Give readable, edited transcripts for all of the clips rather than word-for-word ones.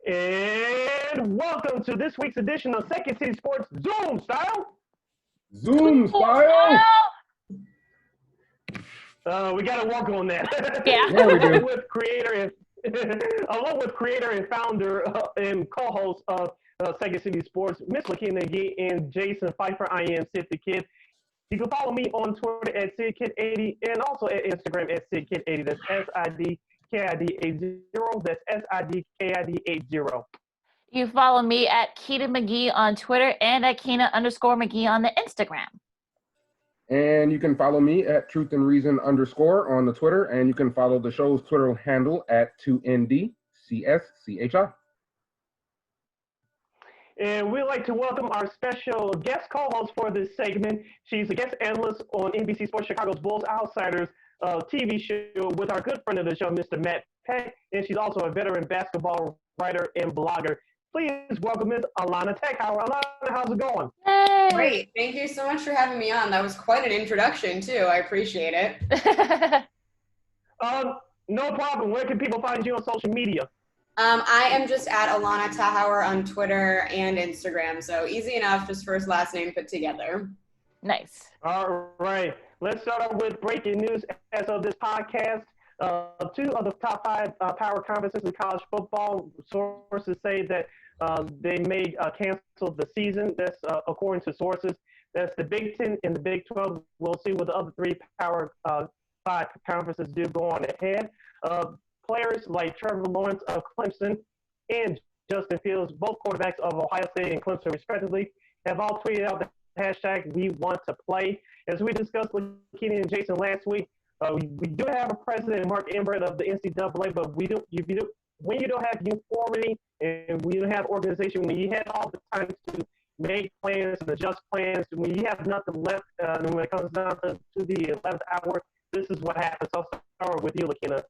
And welcome to this week's edition of Second City Sports Zoom Style. Zoom style. We got to work on that. Yeah. Yeah, we do. Along with creator and founder and co-host of Second City Sports, Miss Lakeena and Jason Pfeiffer. I am Sid the Kid. You can follow me on Twitter at SidKid80 and also at Instagram at SidKid80. That's SIDKID80. That's SIDKID80. You follow me at Keita McGee on Twitter and at Keena_McGee on the Instagram. And you can follow me at Truth and Reason _ on the Twitter, and you can follow the show's Twitter handle at 2NDCSCHI. And we'd like to welcome our special guest co-host for this segment. She's a guest analyst on NBC Sports Chicago's Bulls Outsiders TV show with our good friend of the show, Mr. Matt Peck. And she's also a veteran basketball writer and blogger. Please welcome Ms. Allana Tachauer. Allana, how's it going? Hey. Great. Thank you so much for having me on. That was quite an introduction, too. I appreciate it. No problem. Where can people find you on social media? I am just at Allana Tachauer on Twitter and Instagram. So easy enough, just first, last name put together. Nice. All right. Let's start off with breaking news as of this podcast. Two of the top five power conferences in college football, sources say that they may cancel the season. That's according to sources. That's the Big Ten and the Big 12. We'll see what the other three power five conferences do go on ahead. Players like Trevor Lawrence of Clemson and Justin Fields, both quarterbacks of Ohio State and Clemson respectively, have all tweeted out the hashtag We Want to Play. As we discussed with Lakeena and Jason last week, we do have a president, Mark Emmert of the NCAA, but when you don't have uniformity and when you don't have organization, when you have all the time to make plans and adjust plans, when you have nothing left, and when it comes down to the 11th hour, this is what happens. I'll start with you, Lakeena.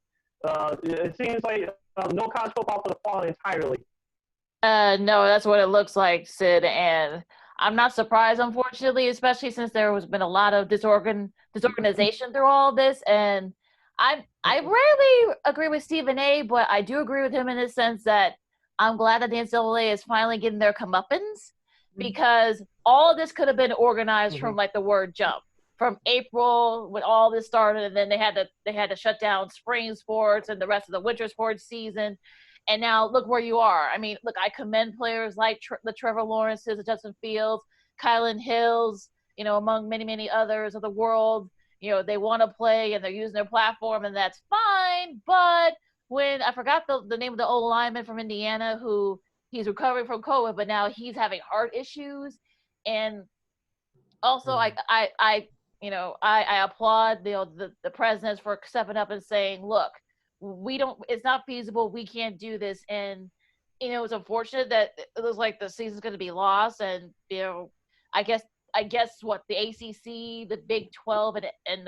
It seems like no college football for the fall entirely. No, that's what it looks like, Sid, and I'm not surprised, unfortunately, especially since there has been a lot of disorganization through all this. And I rarely agree with Stephen A., but I do agree with him in the sense that I'm glad that the NCAA is finally getting their comeuppance, because all of this could have been organized from like the word jump. From April when all this started, and then they had to shut down spring sports and the rest of the winter sports season. And now look where you are. I mean, look, I commend players like the Trevor Lawrences, the Justin Fields, Kylan Hills, among many, many others of the world. They want to play and they're using their platform, and that's fine. But when I forgot the name of the old lineman from Indiana who he's recovering from COVID, but now he's having heart issues. And also I applaud the presidents for stepping up and saying, look, it's not feasible. We can't do this. And, it's unfortunate that it looks like the season's going to be lost. And, I guess what the ACC, the Big 12 and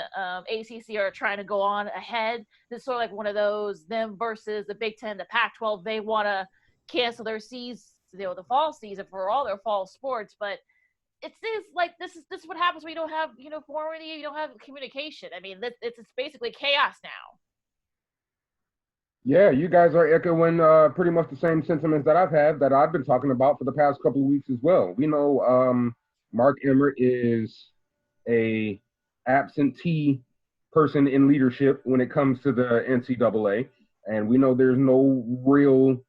ACC are trying to go on ahead. This is sort of like one of those, them versus the Big 10, the Pac-12. They want to cancel their season, the fall season for all their fall sports. But it seems like this is what happens when you don't have uniformity, you don't have communication. I mean, it's basically chaos now. Yeah, you guys are echoing pretty much the same sentiments that I've been talking about for the past couple of weeks as well. We know Mark Emmert is a absentee person in leadership when it comes to the NCAA, and we know there's no real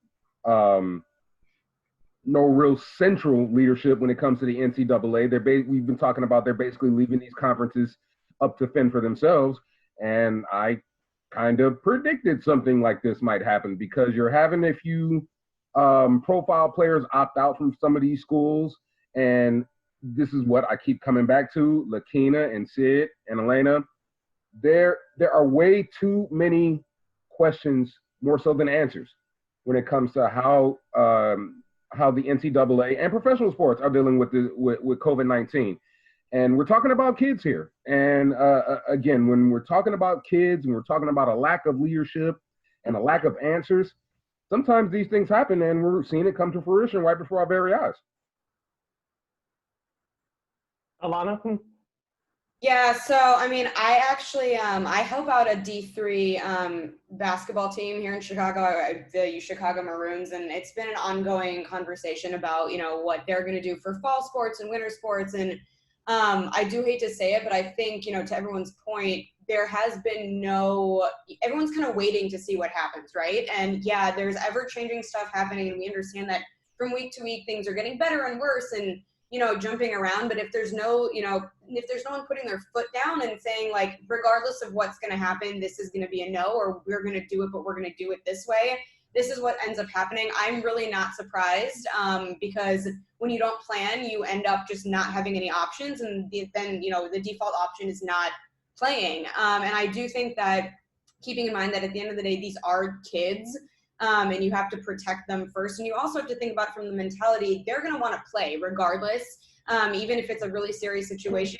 central leadership when it comes to the NCAA. We've been talking about they're basically leaving these conferences up to fend for themselves, and I kind of predicted something like this might happen because you're having a few profile players opt out from some of these schools, and this is what I keep coming back to, Lakeena and Sid and Allana. There are way too many questions, more so than answers, when it comes to how the NCAA and professional sports are dealing with COVID-19. And we're talking about kids here. And again, when we're talking about kids and we're talking about a lack of leadership and a lack of answers, sometimes these things happen and we're seeing it come to fruition right before our very eyes. Allana? Yeah, so I mean, I actually I help out a D3 basketball team here in Chicago, the Chicago Maroons, and it's been an ongoing conversation about, you know, what they're going to do for fall sports and winter sports. And I do hate to say it, but I think, you know, to everyone's point, there has been everyone's kind of waiting to see what happens, right? And yeah, there's ever-changing stuff happening, and we understand that from week to week things are getting better and worse, and you know, jumping around. But if there's no, you know, if there's no one putting their foot down and saying, like, regardless of what's going to happen, this is going to be a no, or we're going to do it, but we're going to do it this way, this is what ends up happening. I'm really not surprised, because when you don't plan, you end up just not having any options, and then, you know, the default option is not playing. And I do think that, keeping in mind that at the end of the day, these are kids, and you have to protect them first. And you also have to think about, from the mentality, they're going to want to play regardless, even if it's a really serious situation.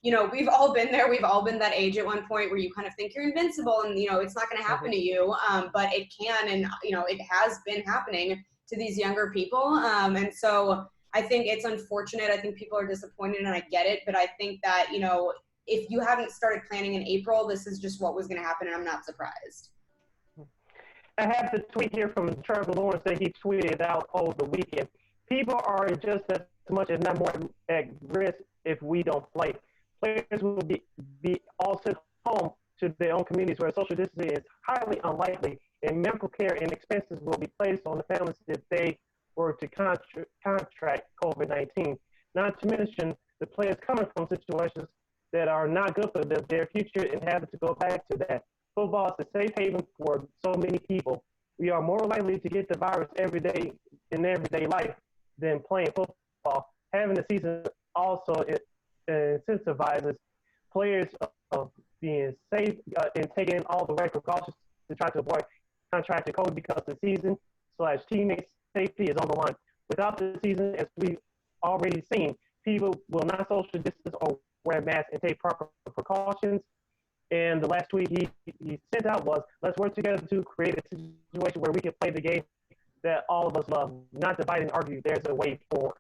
You know, we've all been there. We've all been that age at one point where you kind of think you're invincible and, you know, it's not going to happen to you, but it can. And, you know, it has been happening to these younger people. And so I think it's unfortunate. I think people are disappointed, and I get it. But I think that, you know, if you hadn't started planning in April, this is just what was going to happen, and I'm not surprised. I have the tweet here from Trevor Lawrence that he tweeted out over the weekend. People are just as much, if not more, at risk if we don't play. Players will be all sent home to their own communities where social distancing is highly unlikely, and medical care and expenses will be placed on the families if they were to contract COVID-19. Not to mention the players coming from situations that are not good for their future and having to go back to that. Football is a safe haven for so many people. We are more likely to get the virus every day in everyday life than playing football. Having the season also incentivizes players of being safe and taking all the right precautions to try to avoid contracting COVID, because the season/teammates' safety is on the line. Without the season, as we've already seen, people will not social distance or wear masks and take proper precautions. And the last tweet he sent out was, let's work together to create a situation where we can play the game that all of us love, not divide and argue. There's a way forward.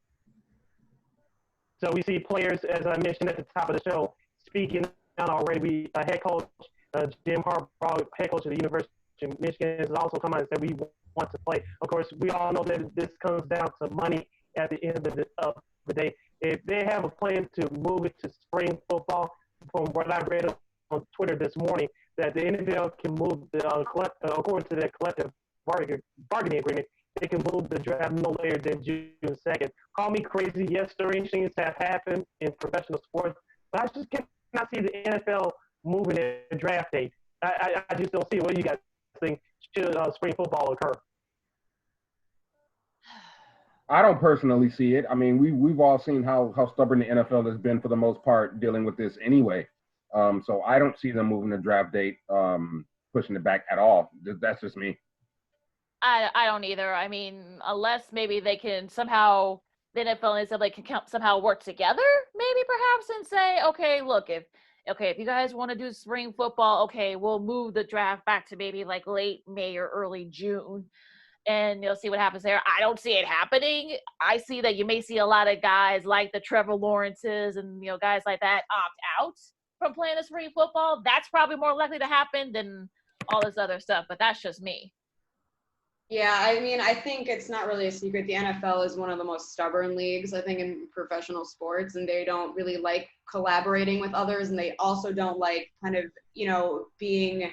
So we see players, as I mentioned at the top of the show, speaking out already. Head coach Jim Harbaugh, head coach of the University of Michigan, has also come out and said we want to play. Of course, we all know that this comes down to money at the end of the day. If they have a plan to move it to spring football, from what I read on Twitter this morning, that the NFL can move according to their collective bargaining agreement, they can move the draft no later than June 2nd. Call me crazy. Yes, strange things have happened in professional sports, but I just cannot see the NFL moving the draft date. I just don't see it. What do you guys think? Should spring football occur? I don't personally see it. I mean, we've all seen how stubborn the NFL has been for the most part dealing with this anyway. So I don't see them moving the draft date, pushing it back at all. That's just me. I don't either. I mean, unless maybe they can somehow, the NFL and NCAA can somehow work together, maybe perhaps, and say, okay, look, if you guys want to do spring football, okay, we'll move the draft back to maybe like late May or early June, and you'll see what happens there. I don't see it happening. I see that you may see a lot of guys like the Trevor Lawrences and, you know, guys like that opt out from playing the spring football. That's probably more likely to happen than all this other stuff, but that's just me. Yeah, I mean, I think it's not really a secret. The NFL is one of the most stubborn leagues, I think, in professional sports, and they don't really like collaborating with others, and they also don't like kind of, you know, being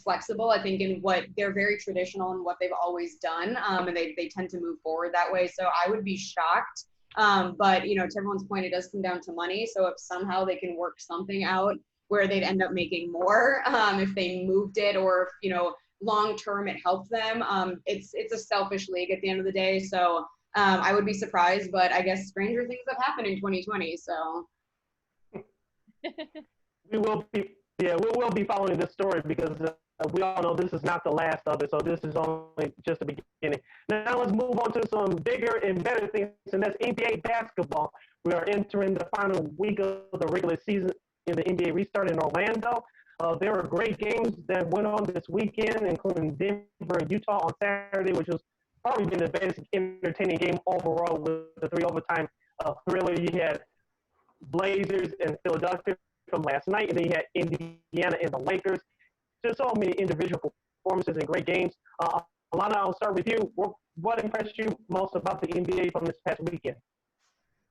flexible. I think in what they're very traditional in what they've always done, and they tend to move forward that way. So I would be shocked. But, you know, to everyone's point, it does come down to money. So if somehow they can work something out where they'd end up making more if they moved it, or if, you know, long term it helped them. It's a selfish league at the end of the day. So I would be surprised, but I guess stranger things have happened in 2020. So we will be following this story, because we all know this is not the last of it. So this is only just the beginning. Now let's move on to some bigger and better things, and that's NBA basketball. We are entering the final week of the regular season in the NBA restart in Orlando. There were great games that went on this weekend, including Denver and Utah on Saturday, which was probably been the best entertaining game overall, with the 3 overtime thriller. You had Blazers and Philadelphia from last night, and then you had Indiana and the Lakers. Just so many individual performances and great games. Allana, I'll start with you. What impressed you most about the NBA from this past weekend?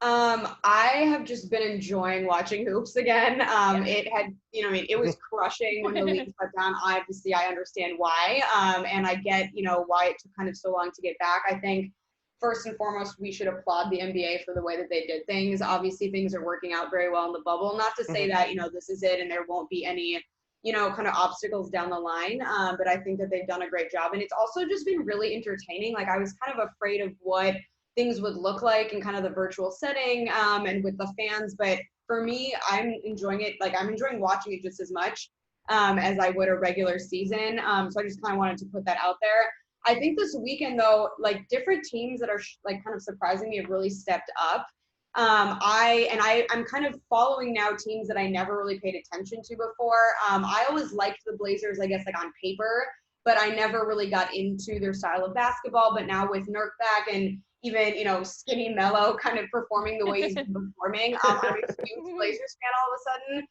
I have just been enjoying watching hoops again. It had, it was crushing when the league shut down. Obviously, I understand why, and I get, why it took kind of so long to get back. I think first and foremost, we should applaud the NBA for the way that they did things. Obviously, things are working out very well in the bubble. Not to say that, this is it and there won't be any, kind of obstacles down the line. But I think that they've done a great job. And it's also just been really entertaining. Like, I was kind of afraid of what things would look like in kind of the virtual setting and with the fans. But for me, I'm enjoying it. Like, I'm enjoying watching it just as much as I would a regular season. So I just kind of wanted to put that out there. I think this weekend, though, like, different teams that are like kind of surprising me have really stepped up. I'm kind of following now teams that I never really paid attention to before. I always liked the Blazers, I guess, like on paper, but I never really got into their style of basketball. But now with Nurk back and even, skinny Melo kind of performing the way he's been performing, I'm a huge Blazers fan all of a sudden.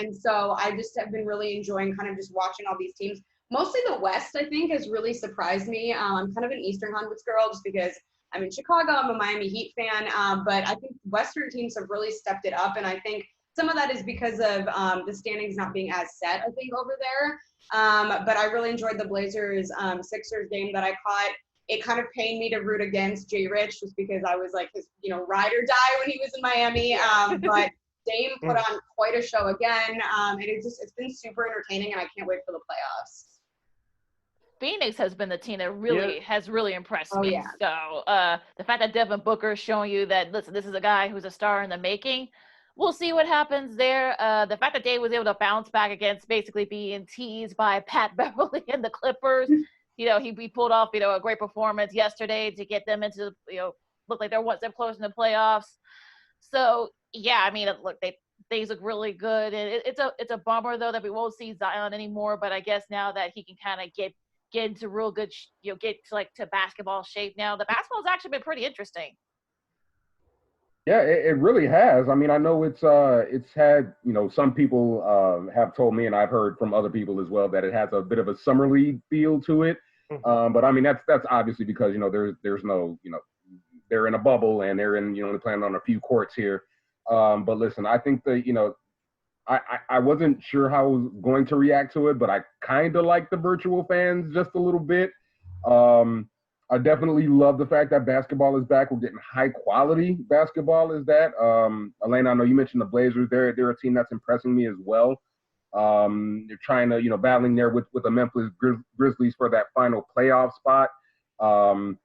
And so I just have been really enjoying kind of just watching all these teams. Mostly the West, I think, has really surprised me. I'm kind of an Eastern Conference girl just because I'm in Chicago. I'm a Miami Heat fan. But I think Western teams have really stepped it up. And I think some of that is because of the standings not being as set, I think, over there. But I really enjoyed the Blazers Sixers game that I caught. It kind of pained me to root against Jay Rich just because I was like his, ride or die when he was in Miami. But Dame put on quite a show again. And it's been super entertaining, and I can't wait for the playoffs. Phoenix has been the team that really has really impressed me. Yeah. So the fact that Devin Booker is showing you that, listen, this is a guy who's a star in the making. We'll see what happens there. The fact that Dave was able to bounce back against basically being teased by Pat Beverly and the Clippers. He pulled off, a great performance yesterday to get them into, look like they're one step closer in the playoffs. So, yeah, I mean, look, things look really good. And it's a bummer, though, that we won't see Zion anymore. But I guess now that he can kind of get into real good, get to basketball shape now. The basketball's actually been pretty interesting. Yeah, it really has. I mean, I know it's had, some people have told me, and I've heard from other people as well, that it has a bit of a summer league feel to it. But I mean, that's obviously because, there's no, they're in a bubble and they're in, only playing on a few courts here. But listen, I think that, I wasn't sure how I was going to react to it, but I kind of like the virtual fans just a little bit. I definitely love the fact that basketball is back. We're getting high quality basketball. Is that? Allana, I know you mentioned the Blazers. They're a team that's impressing me as well. They're trying to, battling there with the Memphis Grizzlies for that final playoff spot. The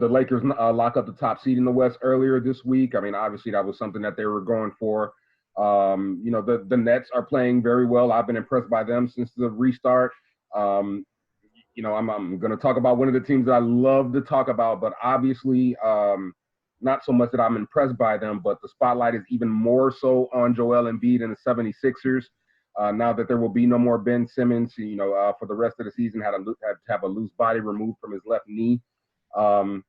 Lakers lock up the top seed in the West earlier this week. I mean, obviously that was something that they were going for. The Nets are playing very well. I've been impressed by them since the restart. I'm going to talk about one of the teams that I love to talk about, but obviously not so much that I'm impressed by them, but the spotlight is even more so on Joel Embiid and the 76ers. Now that there will be no more Ben Simmons, for the rest of the season, had to have a loose body removed from his left knee. So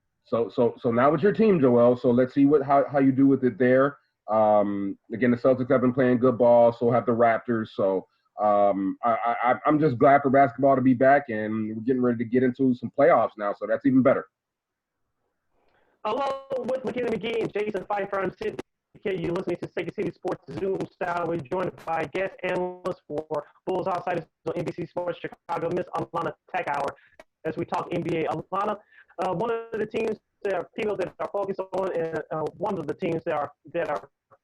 now it's your team, Joel. So let's see how you do with it there. Again, the Celtics have been playing good ball, so have the Raptors. So I'm just glad for basketball to be back, and we're getting ready to get into some playoffs now, so that's even better. Along with Lakeena and Jason Pfeiffer, I'm Sid. You're listening to Second City Sports Zoom style. We're joined by guest analyst for Bulls Outsiders on NBC Sports Chicago, Miss Allana Tachauer, as we talk NBA. Allana, one of the teams people that are focused on, and one of the teams that are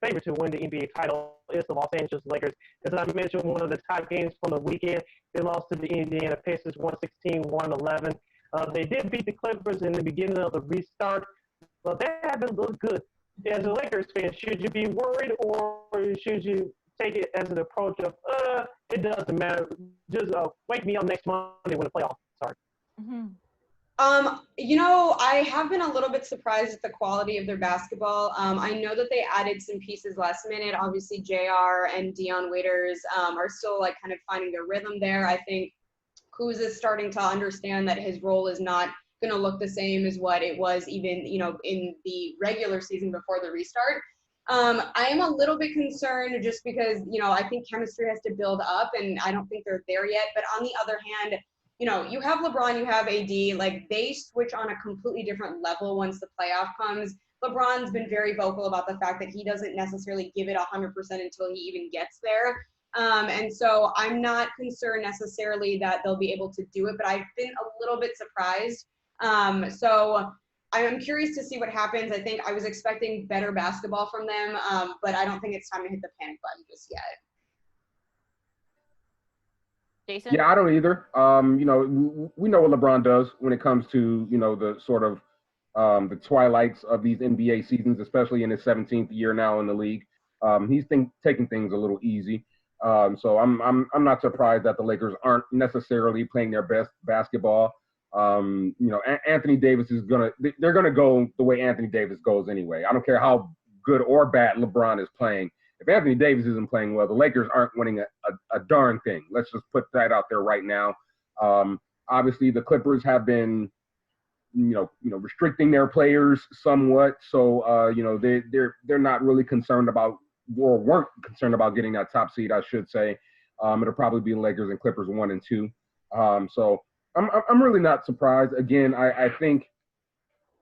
favored to win the NBA title is the Los Angeles Lakers. As I mentioned, one of the top games from the weekend, they lost to the Indiana Pacers 116-111. They did beat the Clippers in the beginning of the restart, but they haven't looked good. As a Lakers fan, should you be worried, or should you take it as an approach of, it doesn't matter, just wake me up next Monday when the playoffs start? Mm-hmm. I have been a little bit surprised at the quality of their basketball. I know that they added some pieces last minute. Obviously, JR and Dion Waiters are still like kind of finding their rhythm there. I think Kuz is starting to understand that his role is not going to look the same as what it was even, in the regular season before the restart. I am a little bit concerned just because, I think chemistry has to build up, and I don't think they're there yet. But on the other hand, you have LeBron, you have AD, like they switch on a completely different level once the playoff comes. LeBron's been very vocal about the fact that he doesn't necessarily give it 100% until he even gets there. And so I'm not concerned necessarily that they'll be able to do it, but I've been a little bit surprised. So I'm curious to see what happens. I think I was expecting better basketball from them, but I don't think it's time to hit the panic button just yet. Jason? Yeah, I don't either. We know what LeBron does when it comes to, the sort of the twilights of these NBA seasons, especially in his 17th year now in the league. He's taking things a little easy. So I'm not surprised that the Lakers aren't necessarily playing their best basketball. Anthony Davis they're gonna go the way Anthony Davis goes anyway. I don't care how good or bad LeBron is playing. If Anthony Davis isn't playing well, the Lakers aren't winning a darn thing. Let's just put that out there right now. Obviously, the Clippers have been, restricting their players somewhat. So, they're not really concerned about, or weren't concerned about getting that top seed, I should say. It'll probably be Lakers and Clippers 1 and 2. So I'm really not surprised. Again, I think,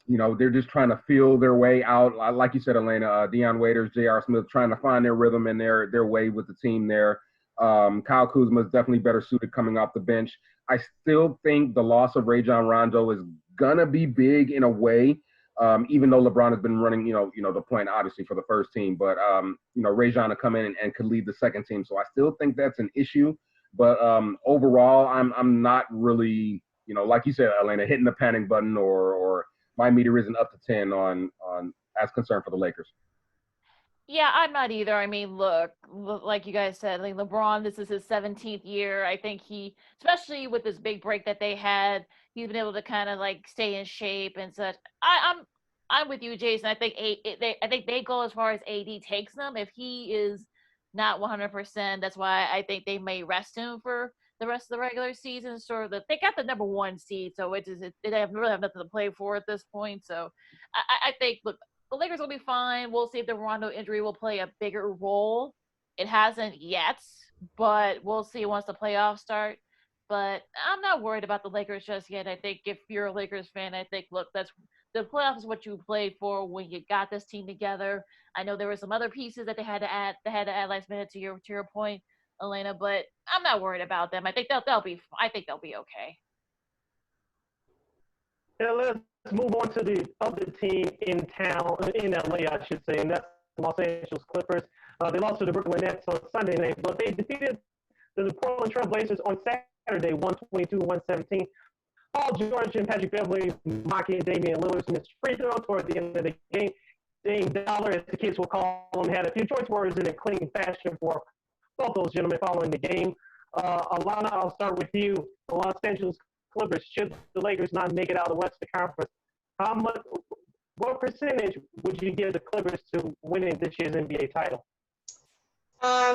they're just trying to feel their way out. Like you said, Allana, Deion Waiters, J.R. Smith, trying to find their rhythm and their way with the team there. Kyle Kuzma is definitely better suited coming off the bench. I still think the loss of Rajon Rondo is going to be big in a way, even though LeBron has been running, the point, obviously, for the first team. But, Rajon to come in and could lead the second team. So I still think that's an issue. But overall, I'm not really, like you said, Allana, hitting the panic button or my meter isn't up to 10 on as concerned for the Lakers. Yeah, I'm not either. I mean, look, like you guys said, like LeBron, this is his 17th year. I think he, especially with this big break that they had, he's been able to kind of like stay in shape and such. I'm with you, Jason. I think they go as far as AD takes them. If he is not 100%, that's why I think they may rest him for the rest of the regular season. Sort of, they got the number 1 seed, so they really have nothing to play for at this point. So I think, look, the Lakers will be fine. We'll see if the Rondo injury will play a bigger role. It hasn't yet, but we'll see once the playoffs start. But I'm not worried about the Lakers just yet. I think if you're a Lakers fan, I think, look, that's the playoffs is what you played for when you got this team together. I know there were some other pieces that they had to add last minute to your point, Allana, but I'm not worried about them. I think they'll be okay. Yeah, let's move on to the other team in town, in LA, I should say, and that's the Los Angeles Clippers. They lost to the Brooklyn Nets on Sunday night, but they defeated the Portland Trail Blazers on Saturday, 122-117. Paul George and Patrick Beverley mocking Damian Lillard's missed free throw toward the end of the game. Dame Dollar, as the kids will call him, had a few choice words in a clean fashion for both those gentlemen following the game. Allana, I'll start with you. The Los Angeles Clippers, should the Lakers not make it out of the Western Conference, what percentage would you give the Clippers to winning this year's NBA title?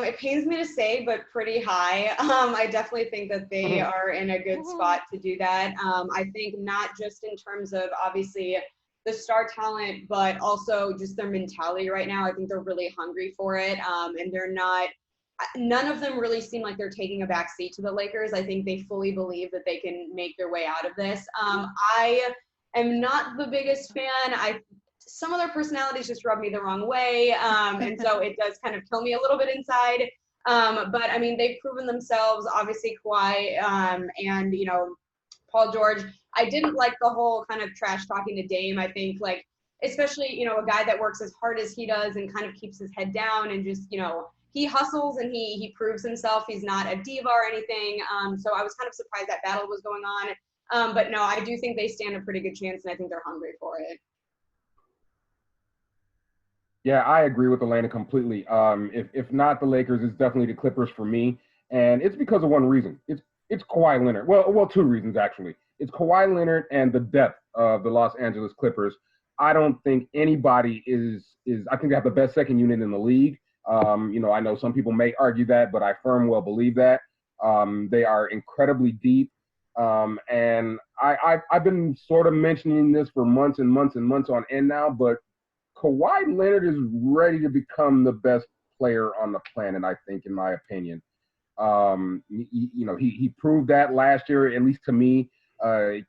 It pains me to say, but pretty high. I definitely think that they are in a good spot to do that. I think not just in terms of obviously the star talent, but also just their mentality right now. I think they're really hungry for it. And none of them really seem like they're taking a back seat to the Lakers. I think they fully believe that they can make their way out of this. I am not the biggest fan. Some of their personalities just rub me the wrong way. And so it does kind of kill me a little bit inside. But I mean, they've proven themselves, obviously Kawhi, and, Paul George. I didn't like the whole kind of trash talking to Dame. I think like, especially, a guy that works as hard as he does and kind of keeps his head down and just, he hustles and he proves himself. He's not a diva or anything. So I was kind of surprised that battle was going on. But no, I do think they stand a pretty good chance, and I think they're hungry for it. Yeah, I agree with Allana completely. If not the Lakers, it's definitely the Clippers for me. And it's because of one reason. It's Kawhi Leonard. Well, 2 reasons, actually. It's Kawhi Leonard and the depth of the Los Angeles Clippers. I don't think anybody is I think they have the best second unit in the league. I know some people may argue that, but I firm well believe that. They are incredibly deep. And I've been sort of mentioning this for months and months and months on end now, but Kawhi Leonard is ready to become the best player on the planet, I think, in my opinion. He proved that last year, at least to me,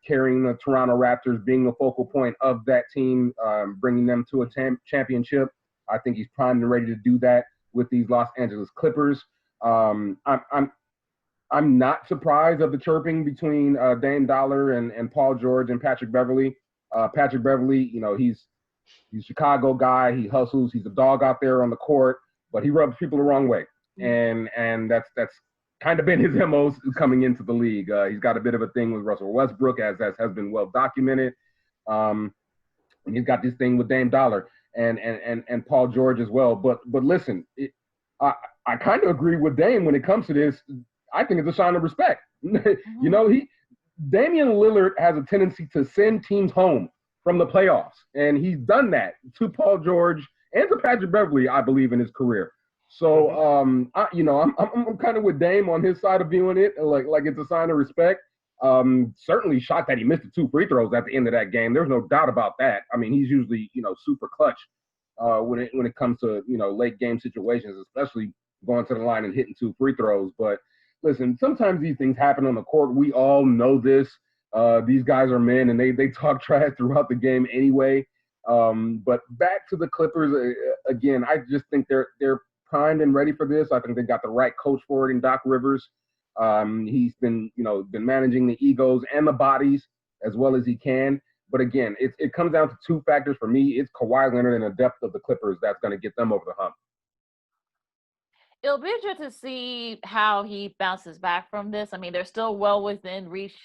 carrying the Toronto Raptors, being the focal point of that team, bringing them to a championship. I think he's primed and ready to do that with these Los Angeles Clippers. I'm not surprised of the chirping between Dame Dollar and Paul George and Patrick Beverley. Patrick Beverley, he's a Chicago guy. He hustles. He's a dog out there on the court, but he rubs people the wrong way. And that's kind of been his MO coming into the league. He's got a bit of a thing with Russell Westbrook, as has been well documented. And he's got this thing with Dame Dollar and Paul George as well. But listen, I kind of agree with Dame when it comes to this. I think it's a sign of respect. Damian Lillard has a tendency to send teams home from the playoffs, and he's done that to Paul George and to Patrick Beverley, I believe, in his career. So, I'm kind of with Dame on his side of viewing it, like it's a sign of respect. Certainly shocked that he missed the 2 free throws at the end of that game. There's no doubt about that. I mean, he's usually, super clutch when it comes to, late game situations, especially going to the line and hitting 2 free throws. But listen, sometimes these things happen on the court. We all know this. These guys are men, and they talk trash throughout the game anyway. But back to the Clippers again. I just think they're primed and ready for this. I think they got the right coach for it in Doc Rivers. He's been managing the egos and the bodies as well as he can. But again, it comes down to 2 factors for me. It's Kawhi Leonard and the depth of the Clippers that's going to get them over the hump. It'll be interesting to see how he bounces back from this. I mean, they're still well within reach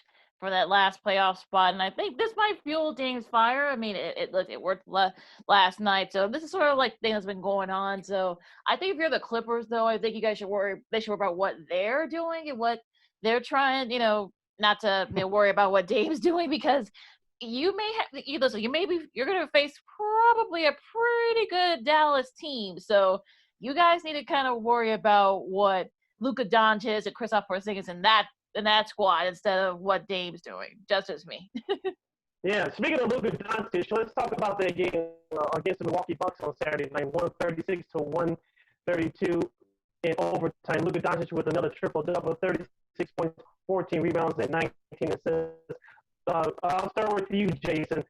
for that last playoff spot, and I think this might fuel Dame's fire. I mean, it worked last night, so this is sort of like thing that's been going on. So I think if you're the Clippers, though, I think you guys should worry. They should worry about what they're doing and what they're trying. Not to worry about what Dame's doing, because you may have you're going to face probably a pretty good Dallas team. So you guys need to kind of worry about what Luka Doncic and Kristaps Porzingis and that squad instead of what Dame's doing. Just as me. Yeah, speaking of Luka Doncic, let's talk about that game against the Milwaukee Bucks on Saturday night, 136 to 132 in overtime. Luka Doncic with another triple-double, 36 points, 14 rebounds, and 19 assists. I'll start with you, Jason.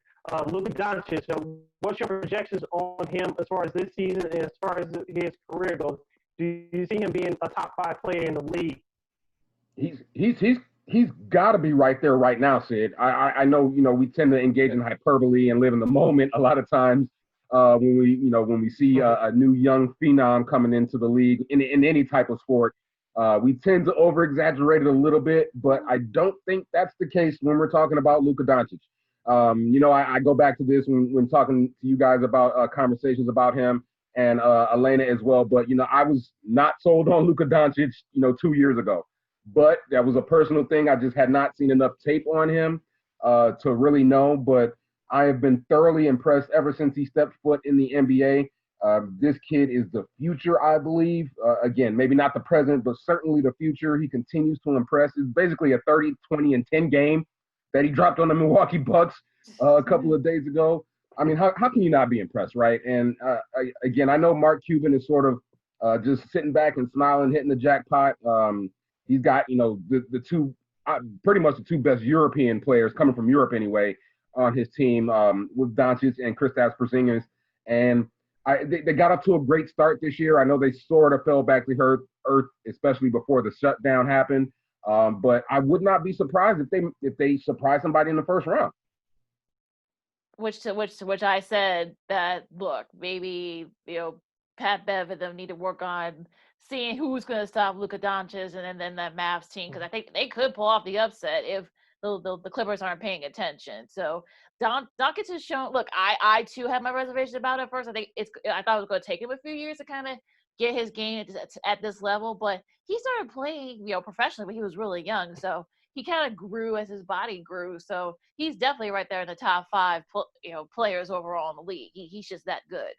Luka Doncic, what's your projections on him as far as this season and as far as his career goes? Do you see him being a top 5 player in the league? He's got to be right there right now, Sid. I know, we tend to engage in hyperbole and live in the moment a lot of times when we see a new young phenom coming into the league in any type of sport. We tend to over-exaggerate it a little bit, but I don't think that's the case when we're talking about Luka Doncic. I go back to this when talking to you guys about conversations about him and Allana as well. But, I was not sold on Luka Doncic, 2 years ago. But that was a personal thing. I just had not seen enough tape on him to really know. But I have been thoroughly impressed ever since he stepped foot in the NBA. This kid is the future, I believe. Again, maybe not the present, but certainly the future. He continues to impress. It's basically a 30, 20, and 10 game that he dropped on the Milwaukee Bucks a couple of days ago. I mean, how can you not be impressed, right? And again, I know Mark Cuban is sort of just sitting back and smiling, hitting the jackpot. He's got, the two, pretty much the 2 best European players coming from Europe anyway on his team with Doncic and Kristaps Porzingis. And they got up to a great start this year. I know they sort of fell back to earth, especially before the shutdown happened. But I would not be surprised if they surprise somebody in the first round. Which I said that, look, maybe, Pat Bev and them need to work on seeing who's going to stop Luka Doncic and then that Mavs team, because I think they could pull off the upset if the Clippers aren't paying attention. So Doncic has shown. Look, I too had my reservations about it at first. I thought it was going to take him a few years to kind of get his game at this level, but he started playing, professionally when he was really young. So he kind of grew as his body grew. So he's definitely right there in the top 5, players overall in the league. He's just that good.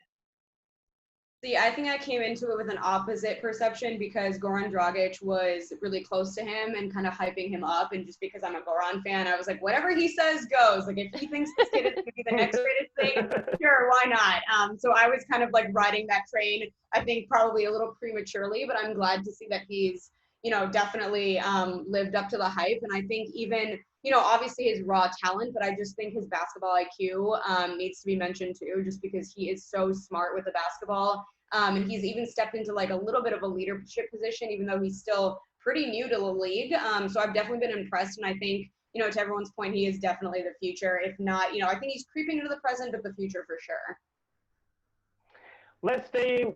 See, I think I came into it with an opposite perception because Goran Dragic was really close to him and kind of hyping him up. And just because I'm a Goran fan, I was like, whatever he says goes. Like, if he thinks this kid is going to be the next greatest thing, sure, why not? So I was kind of like riding that train, I think probably a little prematurely, but I'm glad to see that he's, definitely lived up to the hype. And I think even, obviously his raw talent, but I just think his basketball IQ needs to be mentioned too, just because he is so smart with the basketball. And he's even stepped into like a little bit of a leadership position, even though he's still pretty new to the league. So I've definitely been impressed. And I think, to everyone's point, he is definitely the future. If not, I think he's creeping into the present, but the future for sure. Let's stay with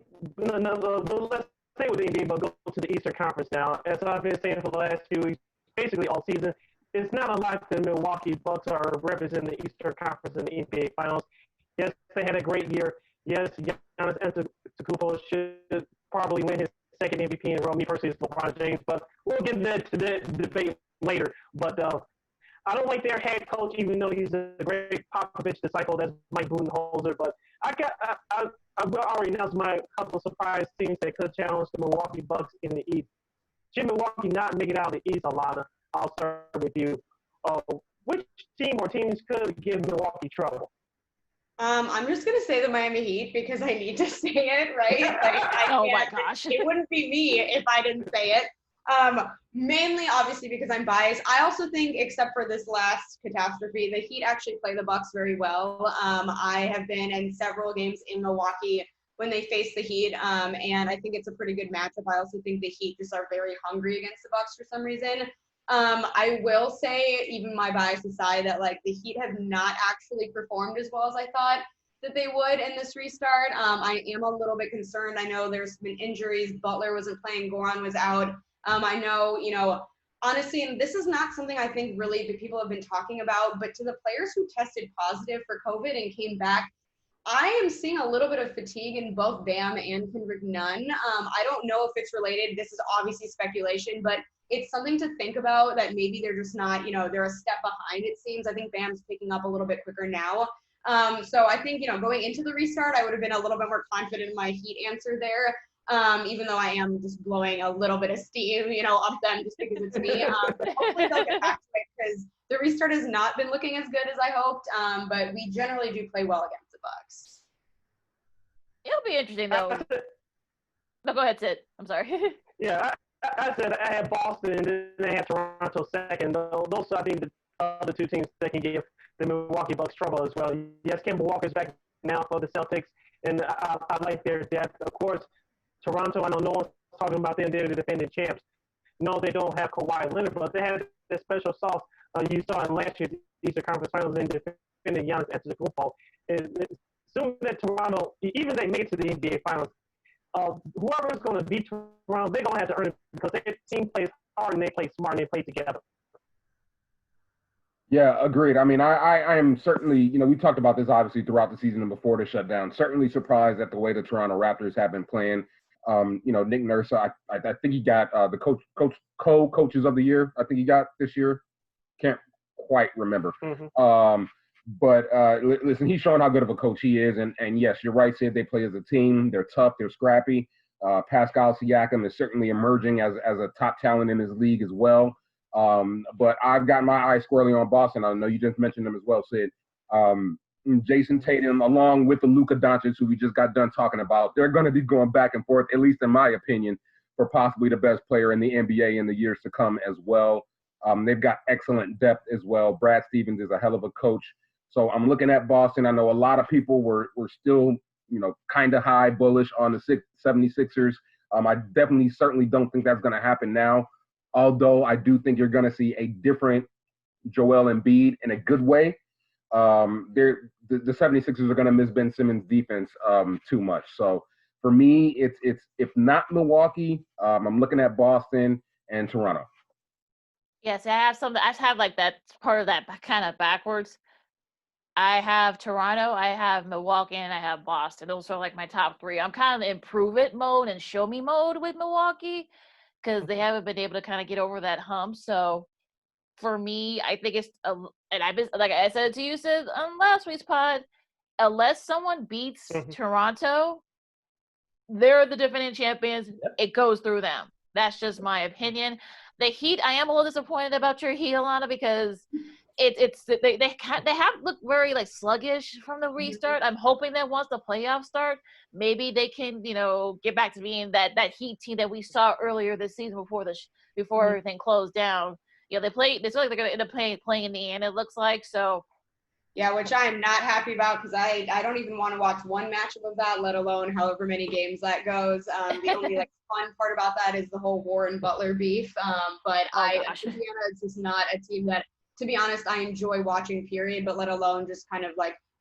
the NBA, but go to the Eastern Conference now. As I've been saying for the last few weeks, basically all season, it's not unlike the Milwaukee Bucks are representing the Eastern Conference in the NBA Finals. Yes, they had a great year. Yes, Giannis Antetokounmpo should probably win his second MVP in a row. Me personally, it's LeBron James, but we'll get to that debate later. But I don't like their head coach, even though he's a great Popovich disciple. That's Mike Budenholzer. But I already announced my couple of surprise teams that could challenge the Milwaukee Bucks in the East. Should Milwaukee not make it out of the East, Allana? I'll start with you. Which team or teams could give Milwaukee trouble? I'm just gonna say the Miami Heat because I need to say it, right? Like, oh my gosh, it wouldn't be me if I didn't say it. Mainly, obviously, because I'm biased. I also think, except for this last catastrophe, the Heat actually play the Bucks very well. I have been in several games in Milwaukee when they face the Heat, and I think it's a pretty good matchup. I also think the Heat just are very hungry against the Bucks for some reason. I will say, even my bias aside, that like the Heat have not actually performed as well as I thought that they would in this restart. I am a little bit concerned. I know there's been injuries. Butler wasn't playing. Goran was out. I know, honestly, and this is not something I think really the people have been talking about, but to the players who tested positive for COVID and came back, I am seeing a little bit of fatigue in both Bam and Kendrick Nunn. I don't know if it's related. This is obviously speculation, but it's something to think about that maybe they're just not, they're a step behind, it seems. I think Bam's picking up a little bit quicker now. So I think, going into the restart, I would have been a little bit more confident in my Heat answer there. Even though I am just blowing a little bit of steam, up them just because it's me. But hopefully they'll get back to it because the restart has not been looking as good as I hoped. But we generally do play well against the Bucks. It'll be interesting though. No, go ahead, Sid. I'm sorry. Yeah, I said I had Boston and then I had Toronto second. Those are, I think, the other two teams that can give the Milwaukee Bucks trouble as well. Yes, Kemba Walker's back now for the Celtics, and I like their depth. Of course, Toronto, I know no one's talking about them. They're the defending champs. No, they don't have Kawhi Leonard, but they have that special sauce you saw in last year's Eastern Conference Finals in defending Giannis Antetokounmpo. Assuming that Toronto, even they made it to the NBA Finals, whoever is going to beat Toronto, they're going to have to earn it because their team plays hard and they play smart and they play together. Yeah, agreed. I mean, I am certainly, we talked about this obviously throughout the season and before the shutdown. Certainly surprised at the way the Toronto Raptors have been playing. Nick Nurse, I think he got the co-coaches of the year. I think he got this year. Can't quite remember. Mm-hmm. But listen, he's showing how good of a coach he is. And yes, you're right, Sid. They play as a team. They're tough. They're scrappy. Pascal Siakam is certainly emerging as a top talent in his league as well. But I've got my eye squarely on Boston. I know you just mentioned them as well, Sid. Jason Tatum, along with the Luka Doncic, who we just got done talking about, they're going to be going back and forth, at least in my opinion, for possibly the best player in the NBA in the years to come as well. They've got excellent depth as well. Brad Stevens is a hell of a coach. So I'm looking at Boston. I know a lot of people were still, kind of high bullish on the 76ers. I certainly don't think that's going to happen now. Although I do think you're going to see a different Joel Embiid in a good way. The 76ers are going to miss Ben Simmons' defense too much. So for me, it's if not Milwaukee, I'm looking at Boston and Toronto. Yes, I have like that part of that kind of backwards. I have Toronto, I have Milwaukee, and I have Boston. Those are like my top three. I'm kind of in improve it mode and show me mode with Milwaukee because they haven't been able to kind of get over that hump. So for me, I think it's and I've been, like I said to you, Sid, on last week's pod, unless someone beats Toronto, they're the defending champions. Yep. It goes through them. That's just my opinion. The Heat, I am a little disappointed about your Heat, Allana, because they have looked very like sluggish from the restart. I'm hoping that once the playoffs start, maybe they can get back to being that Heat team that we saw earlier this season before everything closed down. They feel like they're going to end up playing in the end. It looks like so. Yeah, which I'm not happy about because I don't even want to watch one matchup of that, let alone however many games that goes. The only fun part about that is the whole WARR and Butler beef. But Indiana is just not a team that, to be honest, I enjoy watching, period, but let alone just kind of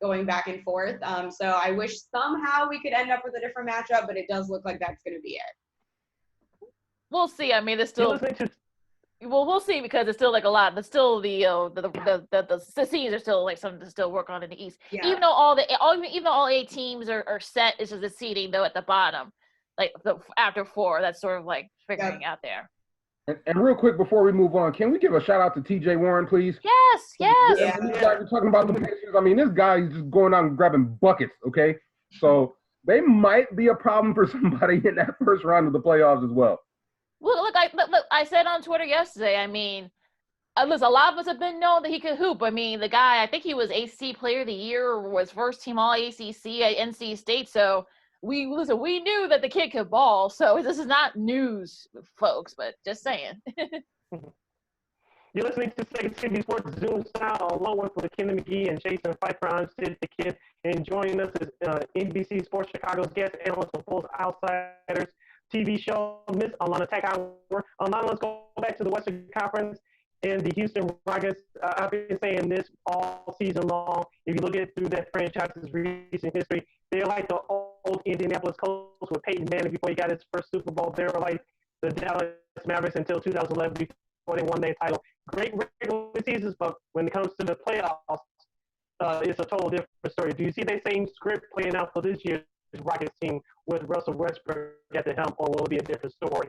going back and forth. So I wish somehow we could end up with a different matchup, but it does look like that's going to be it. We'll see. I mean, there's still Well, we'll see because it's still a lot. There's still the seeds are still something to still work on in the East. Yeah. Even though all 8 teams are set, it's just the seeding though at the bottom, after 4. That's sort of figuring out there. And real quick before we move on, can we give a shout out to T.J. Warren, please? Yes. Yeah. You guys are talking about the Pacers. I mean, this guy is just going out and grabbing buckets. Okay, so they might be a problem for somebody in that first round of the playoffs as well. Look, I said on Twitter yesterday, I mean, listen, a lot of us have been known that he could hoop. I mean, the guy, I think he was ACC Player of the Year or was first team All ACC at NC State. So we knew that the kid could ball. So this is not news, folks, but just saying. You're listening to Second City Sports Zoom style, along with Lakeena McGee and Jason Pfeiffer. I'm Sid the Kid, and joining us is NBC Sports Chicago's guest analyst for both Outsiders TV show, Miss Allana Tachauer. Allana, let's go back to the Western Conference and the Houston Rockets. I've been saying this all season long. If you look at it through that franchise's recent history, they're like the old Indianapolis Colts with Peyton Manning before he got his first Super Bowl. They were like the Dallas Mavericks until 2011 before they won their title. Great regular seasons, but when it comes to the playoffs, it's a total different story. Do you see that same script playing out for this year's Rockets team with Russell Westbrook at the helm, or will it be a different story?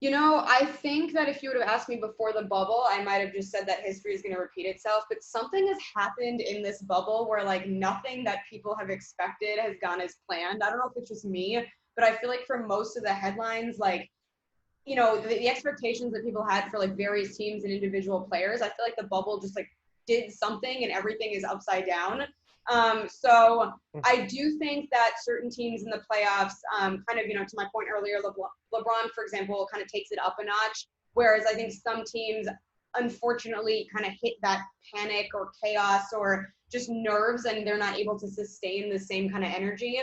I think that if you would have asked me before the bubble, I might have just said that history is going to repeat itself, but something has happened in this bubble where nothing that people have expected has gone as planned. I don't know if it's just me, but I feel like for most of the headlines, the expectations that people had for various teams and individual players, I feel like the bubble just did something and everything is upside down. So I do think that certain teams in the playoffs, to my point earlier, LeBron, for example, kind of takes it up a notch, whereas I think some teams, unfortunately, kind of hit that panic or chaos or just nerves, and they're not able to sustain the same kind of energy.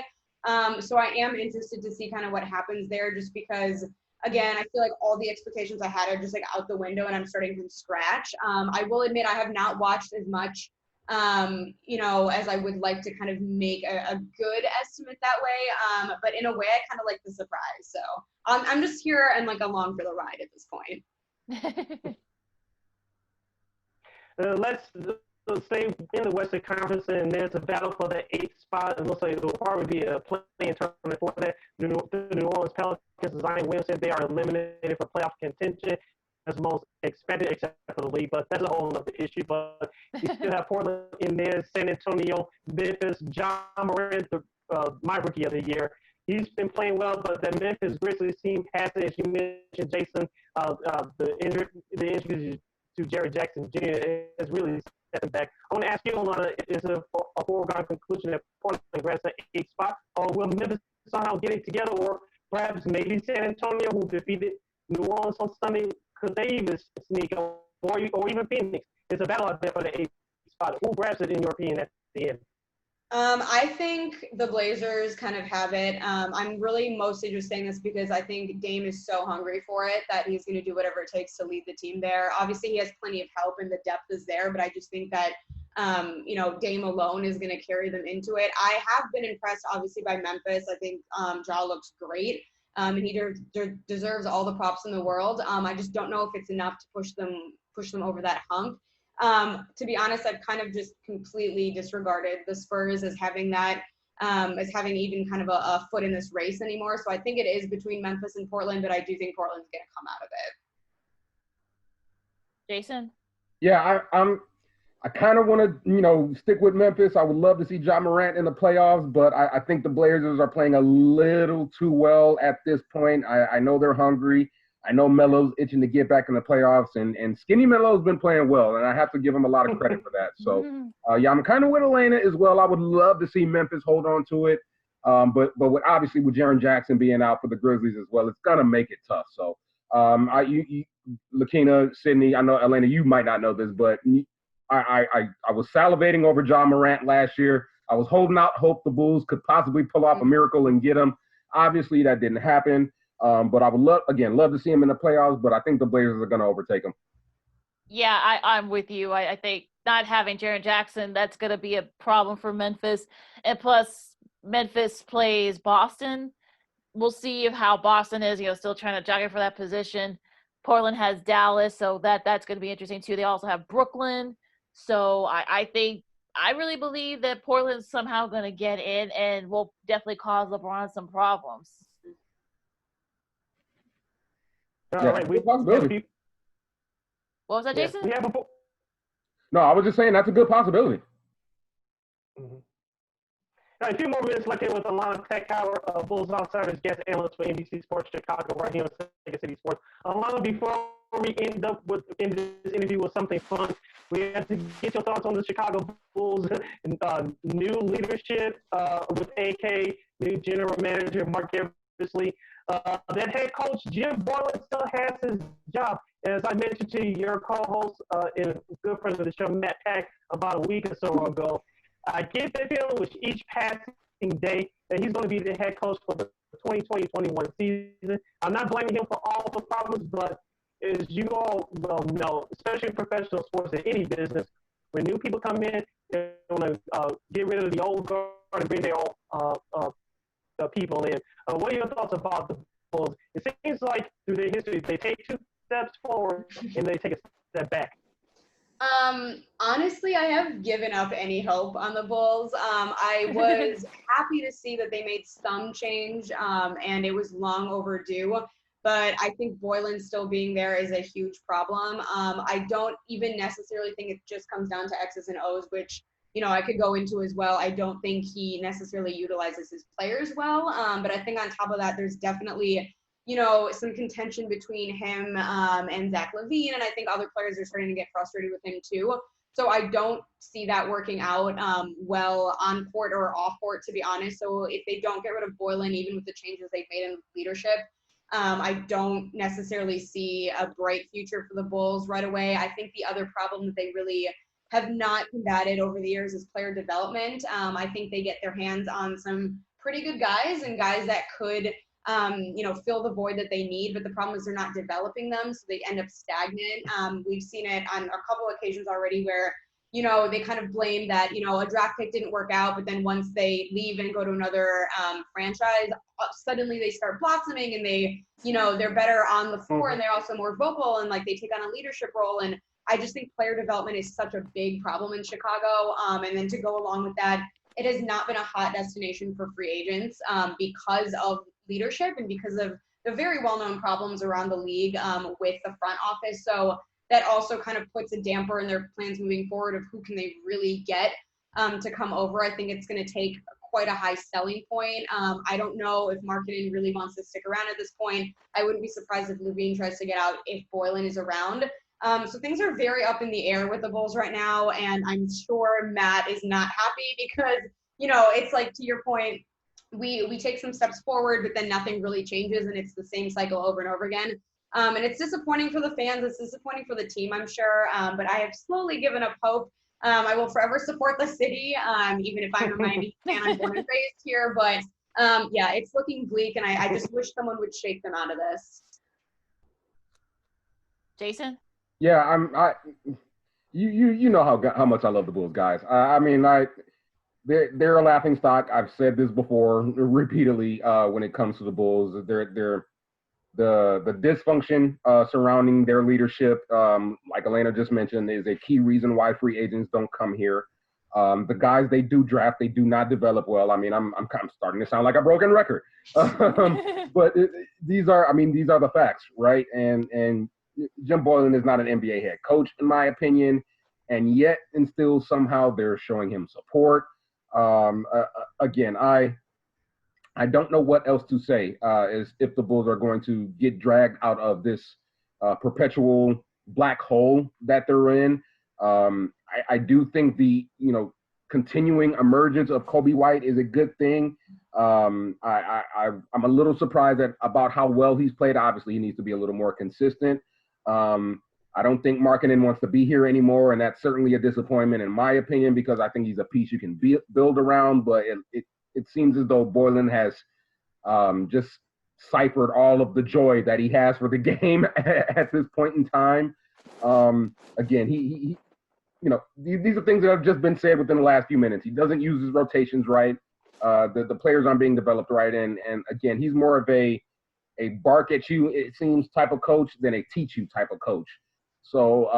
So I am interested to see kind of what happens there, just because, again, I feel like all the expectations I had are just out the window, and I'm starting from scratch. I will admit I have not watched as much as I would like to kind of make a good estimate that way. But in a way, I kind of like the surprise. So I'm just here and along for the ride at this point. Let's stay in the Western Conference, and there's a battle for the 8th spot. It looks like it will probably be a play-in tournament for that. The New Orleans Pelicans, Zion Williamson, said they are eliminated for playoff contention. As most expected, except for the league, but that's a whole other issue. But you still have Portland in there, San Antonio, Memphis, John Morant, my rookie of the year. He's been playing well, but the Memphis Grizzlies team has it, as you mentioned, Jason. The injury to Jerry Jackson Jr. has really set him back. I want to ask you, Allana, is it a foregone conclusion that Portland grabs the 8th spot, or will Memphis somehow get it together, or perhaps maybe San Antonio, who defeated New Orleans on Sunday, could they even sneak, or even Phoenix? It's a battle out there for the 8th spot. Who grabs it in your opinion at the end? I think the Blazers kind of have it. I'm really mostly just saying this because I think Dame is so hungry for it that he's going to do whatever it takes to lead the team there. Obviously, he has plenty of help and the depth is there, but I just think that, Dame alone is going to carry them into it. I have been impressed, obviously, by Memphis. I think Ja looks great. And he deserves all the props in the world. I just don't know if it's enough to push them over that hump. To be honest, I've kind of just completely disregarded the Spurs as having that, as having even kind of a foot in this race anymore. So I think it is between Memphis and Portland, but I do think Portland's going to come out of it. Jason? Yeah, I kind of want to, stick with Memphis. I would love to see Ja Morant in the playoffs, but I think the Blazers are playing a little too well at this point. I know they're hungry. I know Melo's itching to get back in the playoffs, and Skinny Melo's been playing well, and I have to give him a lot of credit for that. So, I'm kind of with Allana as well. I would love to see Memphis hold on to it, but obviously with Jaren Jackson being out for the Grizzlies as well, it's gonna make it tough. So, Lakeena, Sydney, I know Allana, you might not know this, but I was salivating over Ja Morant last year. I was holding out hope the Bulls could possibly pull off a miracle and get him. Obviously, that didn't happen. But I would love to see him in the playoffs, but I think the Blazers are going to overtake him. Yeah, I'm with you. I think not having Jaren Jackson, that's going to be a problem for Memphis. And plus, Memphis plays Boston. We'll see how Boston is, still trying to jockey for that position. Portland has Dallas, so that's going to be interesting too. They also have Brooklyn. So I really believe that Portland's somehow going to get in and will definitely cause LeBron some problems. All right, what was that, Jason? No, I was just saying that's a good possibility. Mm-hmm. All right, 2 more minutes left here with Allana Tachauer, Bulls Outsiders guest analyst for NBC Sports Chicago, right here on Second City Sports. Allana, before we end this interview with something fun, we have to get your thoughts on the Chicago Bulls new leadership with AK, new general manager Mark Eversley. That head coach Jim Ballin still has his job. As I mentioned to your co-host and good friend of the show, Matt Pack, about a week or so ago, I get the feeling with each passing day that he's going to be the head coach for the 2020-21 season. I'm not blaming him for all the problems, but as you all well know, especially in professional sports in any business, when new people come in, they want to get rid of the old guard and bring their own people in. What are your thoughts about the Bulls? It seems like through their history, they take 2 steps forward and they take a step back. Honestly, I have given up any hope on the Bulls. I was happy to see that they made some change, and it was long overdue. But I think Boylan still being there is a huge problem. I don't even necessarily think it just comes down to X's and O's, which, I could go into as well. I don't think he necessarily utilizes his players well. But I think on top of that, there's definitely some contention between him and Zach LaVine, and I think other players are starting to get frustrated with him too. So I don't see that working out well on court or off court, to be honest. So if they don't get rid of Boylan, even with the changes they've made in leadership, I don't necessarily see a bright future for the Bulls right away. I think the other problem that they really have not combated over the years is player development. I think they get their hands on some pretty good guys and guys that could fill the void that they need, but the problem is they're not developing them, so they end up stagnant. We've seen it on a couple of occasions already where, they kind of blame that, a draft pick didn't work out, but then once they leave and go to another franchise, suddenly they start blossoming and they, they're better on the floor and they're also more vocal and like they take on a leadership role. And I just think player development is such a big problem in Chicago. And then to go along with that, it has not been a hot destination for free agents because of leadership and because of the very well-known problems around the league with the front office. So that also kind of puts a damper in their plans moving forward of who can they really get to come over. I think it's going to take quite a high selling point. I don't know if Markkanen really wants to stick around at this point. I wouldn't be surprised if LaVine tries to get out if Boylan is around. So things are very up in the air with the Bulls right now, and I'm sure Matt is not happy because, it's like, to your point, we take some steps forward, but then nothing really changes, and it's the same cycle over and over again. And it's disappointing for the fans. It's disappointing for the team, I'm sure. But I have slowly given up hope. I will forever support the city, even if I'm a Miami fan. I'm born and raised here. But, it's looking bleak, and I just wish someone would shake them out of this. Jason? Yeah, you know how much I love the Bulls, guys. They're a laughing stock. I've said this before repeatedly when it comes to the Bulls. They're the dysfunction surrounding their leadership, like Allana just mentioned, is a key reason why free agents don't come here. The guys they do draft, they do not develop well. I'm kind of starting to sound like a broken record, but these are the facts, right? And Jim Boylan is not an NBA head coach, in my opinion. and yet and still somehow they're showing him support. Again, I don't know what else to say is if the Bulls are going to get dragged out of this perpetual black hole that they're in. I do think the continuing emergence of Kobe White is a good thing. I'm a little surprised about how well he's played. Obviously, he needs to be a little more consistent. I don't think Markkanen wants to be here anymore, and that's certainly a disappointment in my opinion, because I think he's a piece you can build around. But it seems as though Boylen has just ciphered all of the joy that he has for the game at this point in time. Again, he these are things that have just been said within the last few minutes. He doesn't use his rotations right. The players aren't being developed right. And again, he's more of a bark at you, it seems, type of coach than a teach you type of coach. So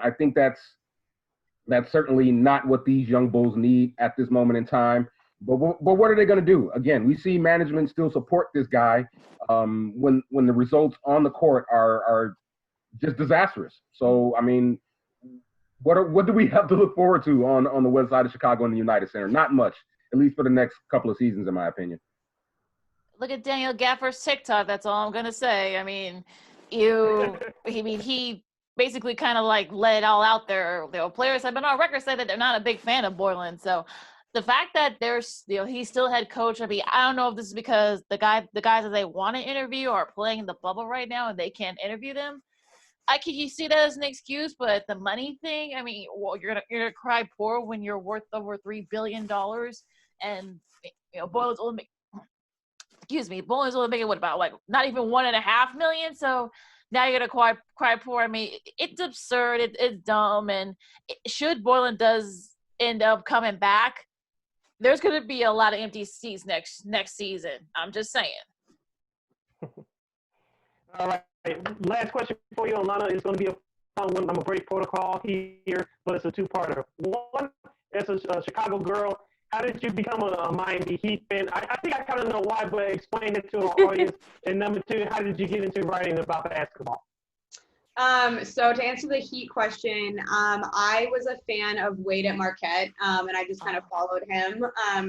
I think that's certainly not what these young Bulls need at this moment in time. But what are they going to do? Again, we see management still support this guy when the results on the court are just disastrous. So, I mean, what do we have to look forward to on the west side of Chicago in the United Center? Not much, at least for the next couple of seasons, in my opinion. Look at Daniel Gaffer's TikTok. That's all I'm going to say. I mean, he basically kind of like let it all out there. Players have been on record say that they're not a big fan of Boylen. So the fact that he's still head coach, I mean, I don't know if this is because the guys that they want to interview are playing in the bubble right now and they can't interview them. You see that as an excuse, but the money thing, I mean, well, you're gonna cry poor when you're worth over $3 billion, and Boylen's only making what, about like not even $1.5 million. So now you're gonna cry poor. I mean, it's absurd. It's dumb. And should Boylen does end up coming back, there's gonna be a lot of empty seats next season. I'm just saying. All right. Last question for you, Allana, is going to be a fun one. I'm going to break protocol here, but it's a two-parter. One, as a Chicago girl, how did you become a Miami Heat fan? I think I kind of know why, but explain it to our audience. And number two, how did you get into writing about basketball? So to answer the Heat question, I was a fan of Wade at Marquette, and I just kind of followed him.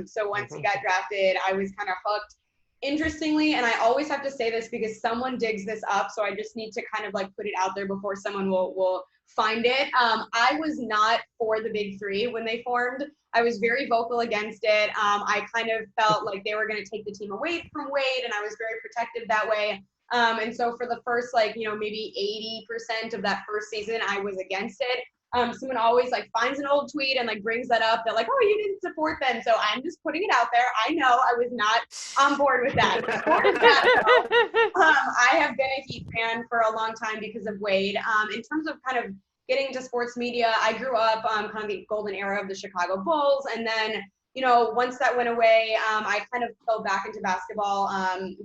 So once he got drafted, I was kind of hooked. Interestingly, and I always have to say this because someone digs this up, so I just need to kind of like put it out there before someone will find it. I was not for the Big Three when they formed. I was very vocal against it. I kind of felt like they were going to take the team away from Wade, and I was very protective that way. And so for the first maybe 80% of that first season, I was against it. Someone always like finds an old tweet and like brings that up. They're like, oh, you didn't support them. So I'm just putting it out there. I know I was not on board with that. I have been a Heat fan for a long time because of Wade. In terms of kind of getting into sports media, I grew up kind of the golden era of the Chicago Bulls. And then, once that went away, I kind of fell back into basketball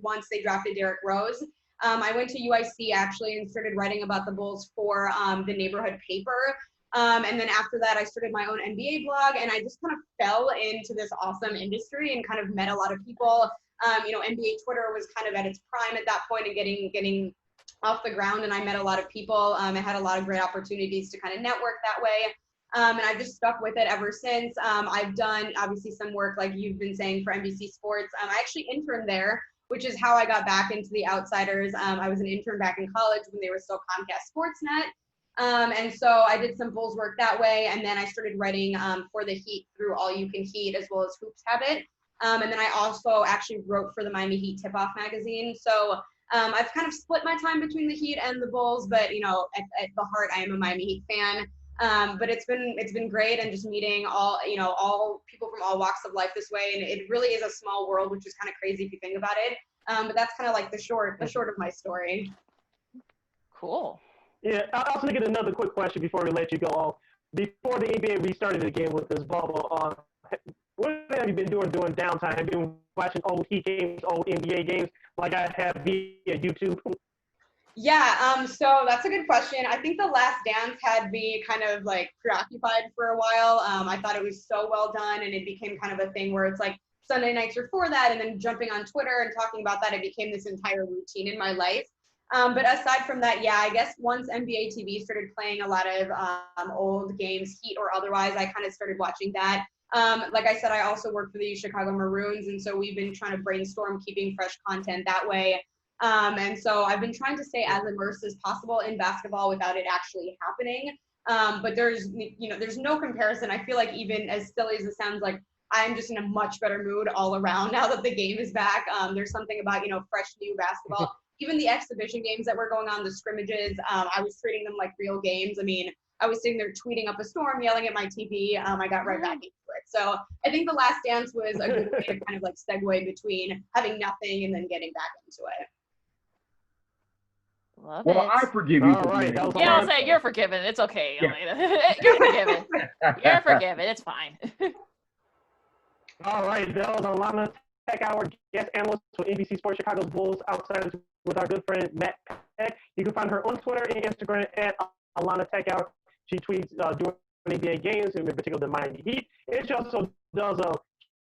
once they drafted Derrick Rose. I went to UIC actually and started writing about the Bulls for the neighborhood paper. And then after that, I started my own NBA blog, and I just kind of fell into this awesome industry and kind of met a lot of people. NBA Twitter was kind of at its prime at that point and getting off the ground, and I met a lot of people. I had a lot of great opportunities to kind of network that way. And I've just stuck with it ever since. I've done obviously some work, like you've been saying, for NBC Sports. I actually interned there, which is how I got back into the Outsiders. I was an intern back in college when they were still Comcast Sportsnet. And so I did some Bulls work that way, and then I started writing for the Heat through All You Can Heat as well as Hoops Habit. And then I also actually wrote for the Miami Heat Tip-Off magazine. So I've kind of split my time between the Heat and the Bulls, but at the heart, I am a Miami Heat fan. But it's been great, and just meeting all people from all walks of life this way, and it really is a small world, which is kind of crazy if you think about it. But that's kind of like the short of my story. Cool. Yeah, I'll also get another quick question before we let you go. Before the NBA restarted again with this bubble, what have you been doing during downtime? Have you been watching old Heat games, old NBA games, like I have via YouTube? Yeah, so that's a good question. I think The Last Dance had me kind of like preoccupied for a while. I thought it was so well done, and it became kind of a thing where it's like Sunday nights are for that, and then jumping on Twitter and talking about that, it became this entire routine in my life. But aside from that, yeah, I guess once NBA TV started playing a lot of old games, Heat or otherwise, I kind of started watching that. Like I said, I also work for the Chicago Maroons, and so we've been trying to brainstorm keeping fresh content that way. And so I've been trying to stay as immersed as possible in basketball without it actually happening. But there's no comparison. I feel like even as silly as it sounds, like I'm just in a much better mood all around now that the game is back. There's something about, fresh new basketball. Even the exhibition games that were going on, the scrimmages, I was treating them like real games. I mean, I was sitting there tweeting up a storm, yelling at my TV. I got right back into it. So I think The Last Dance was a good way to kind of like segue between having nothing and then getting back into it. Love Well, it. I forgive you. All right, that was Yeah, I'll say you're forgiven. It's okay, Yeah. Allana. You're forgiven. You're forgiven. It's fine. All right, that was Allana Tachauer, guest analyst for NBC Sports Chicago's Bulls Outsiders with our good friend Matt Peck. You can find her on Twitter and Instagram at Allana Tachauer. She tweets during NBA games, in particular the Miami Heat. And she also does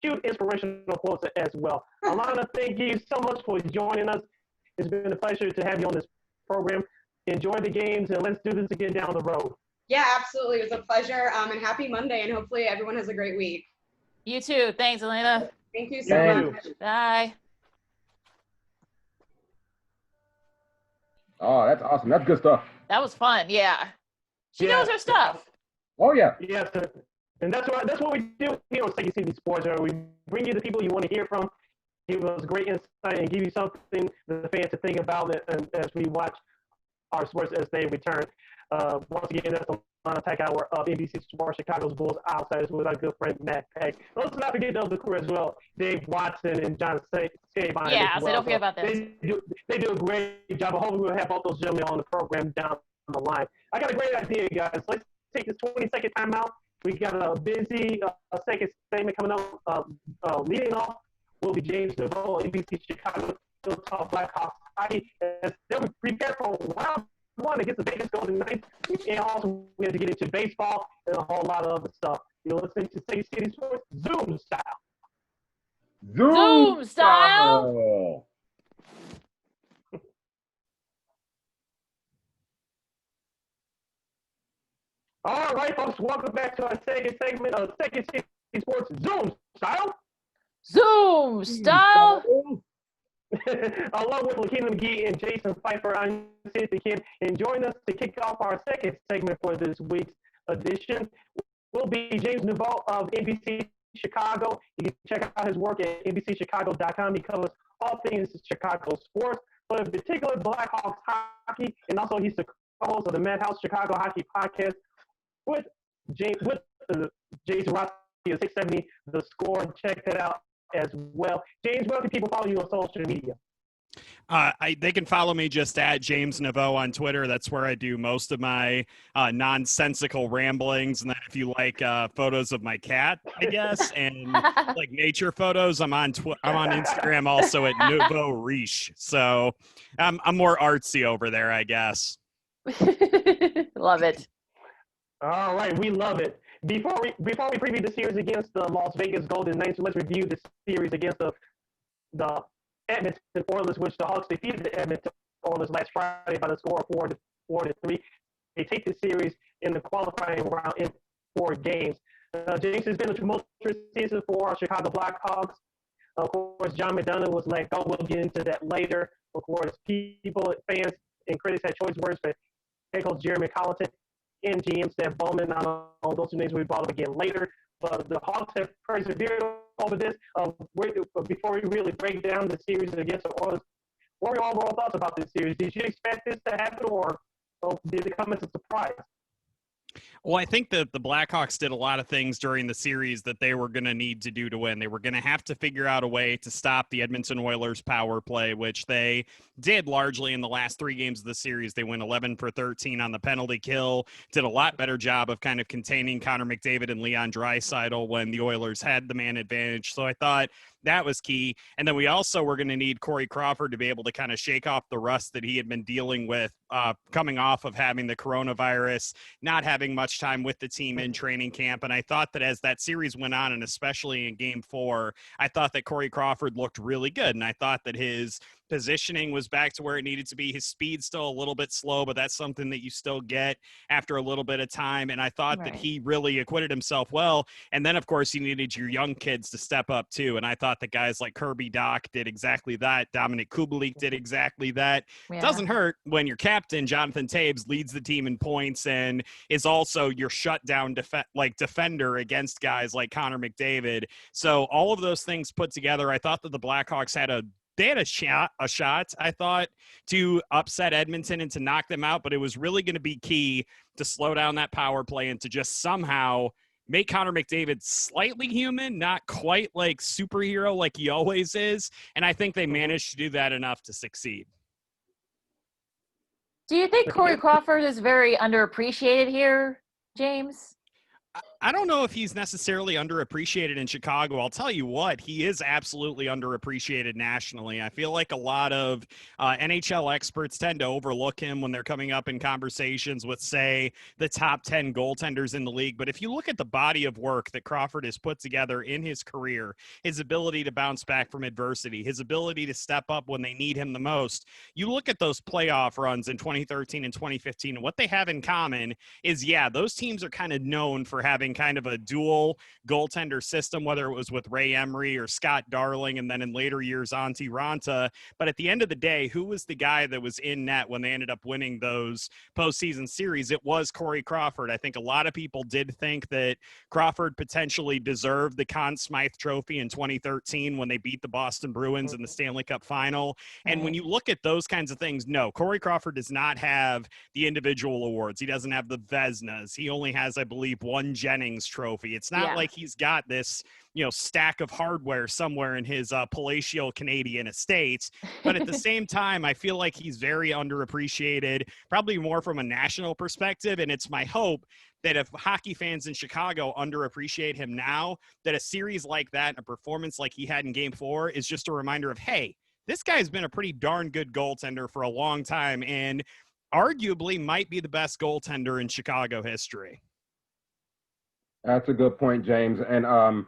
cute inspirational quotes as well. Allana, thank you so much for joining us. It's been a pleasure to have you on this program. Enjoy the games, and let's do this again down the road. Yeah, absolutely. It was a pleasure. And happy Monday, and hopefully everyone has a great week. You too. Thanks, Allana. Thank you so much. Bye. Oh, that's awesome. That's good stuff. That was fun. Yeah. She knows her stuff. Oh, yeah. Yes, and that's what we do here on Second City Sports. We bring you the people you want to hear from, give us great insight, and give you something the fans to think about and as we watch our sports as they return. Once again, that's Allana Tachauer of NBC Sports Chicago's Bulls Outsiders with our good friend Matt Peck. Let's not forget the other crew as well, Dave Watson and John Sabine. Yeah, so don't forget about this. They do a great job. Hopefully we'll have both those gentlemen on the program down the line. I got a great idea, guys. Let's take this 20-second timeout. We got a busy second segment coming up. Leading off will be James Neveau, NBC Chicago. He'll talk Blackhawks hockey as they'll prepare for round one against the Vegas Golden Knights. And also, we have to get into baseball and a whole lot of other stuff. You're listening to Second City Sports Zoom style. Zoom style. All right, folks, welcome back to our second segment of Second City Sports Zoom style. Zoom style. Along with Lakeena and Jason Pfeiffer, I'm Sid the Kid, and join us to kick off our second segment for this week's edition will be James Neveau of NBC Chicago. You can check out his work at NBCChicago.com. He covers all things Chicago sports, but in particular Blackhawks hockey, and also he's the co-host of the Madhouse Chicago Hockey Podcast with Jason Rossi of 670 The Score. Check that out as well. James, where can people follow you on social media? They can follow me just at James Neveau on Twitter. That's where I do most of my nonsensical ramblings. And then if you like photos of my cat, I guess, and like nature photos, I'm on Instagram also at Neveau Riche. So I'm more artsy over there, I guess. Love it. All right, we love it. Before we preview the series against the Las Vegas Golden Knights, let's review the series against the Edmonton Oilers, which the Hawks defeated the Edmonton Oilers last Friday by the score of 4-3. They take the series in the qualifying round in 4 games. James, has been a tumultuous season for our Chicago Blackhawks. Of course, John McDonough was let go. We'll get into that later. Of course, people, fans, and critics had choice words for head coach Jeremy Colleton and GM Stan Bowman. I know those 2 names will be brought up again later. But the Hawks have persevered over this. Before we really break down the series against the Oilers, what were your overall thoughts about this series? Did you expect this to happen, or did it come as a surprise? Well, I think that the Blackhawks did a lot of things during the series that they were going to need to do to win. They were going to have to figure out a way to stop the Edmonton Oilers power play, which they did largely in the last 3 games of the series. They went 11 for 13 on the penalty kill, did a lot better job of kind of containing Connor McDavid and Leon Draisaitl when the Oilers had the man advantage. So I thought that was key. And then we also were going to need Corey Crawford to be able to kind of shake off the rust that he had been dealing with coming off of having the coronavirus, not having much time with the team in training camp. And I thought that as that series went on, and especially in Game 4, I thought that Corey Crawford looked really good. And I thought that his positioning was back to where it needed to be. His speed's still a little bit slow, but that's something that you still get after a little bit of time. And I thought that he really acquitted himself well. And then, of course, you needed your young kids to step up too. And I thought that guys like Kirby Doc did exactly that. Dominic Kubalik did exactly that. Yeah. Doesn't hurt when your captain, Jonathan Toews, leads the team in points and is also your shutdown defender against guys like Connor McDavid. So all of those things put together, I thought that the Blackhawks had a shot, I thought, to upset Edmonton and to knock them out, but it was really going to be key to slow down that power play and to just somehow make Connor McDavid slightly human, not quite like superhero like he always is. And I think they managed to do that enough to succeed. Do you think Corey Crawford is very underappreciated here, James? I don't know if he's necessarily underappreciated in Chicago. I'll tell you what, he is absolutely underappreciated nationally. I feel like a lot of NHL experts tend to overlook him when they're coming up in conversations with, say, the top 10 goaltenders in the league. But if you look at the body of work that Crawford has put together in his career, his ability to bounce back from adversity, his ability to step up when they need him the most, you look at those playoff runs in 2013 and 2015, and what they have in common is, yeah, those teams are kind of known for having kind of a dual goaltender system, whether it was with Ray Emery or Scott Darling, and then in later years, Antti Ranta. But at the end of the day, who was the guy that was in net when they ended up winning those postseason series? It was Corey Crawford. I think a lot of people did think that Crawford potentially deserved the Conn Smythe Trophy in 2013 when they beat the Boston Bruins in the Stanley Cup final. And when you look at those kinds of things, no, Corey Crawford does not have the individual awards. He doesn't have the Vezinas. He only has, I believe, one Jennings trophy. It's not like he's got this, stack of hardware somewhere in his palatial Canadian estate. But at the same time, I feel like he's very underappreciated, probably more from a national perspective. And it's my hope that if hockey fans in Chicago underappreciate him now, that a series like that, and a performance like he had in Game 4 is just a reminder of, hey, this guy's been a pretty darn good goaltender for a long time and arguably might be the best goaltender in Chicago history. That's a good point, James. And I'm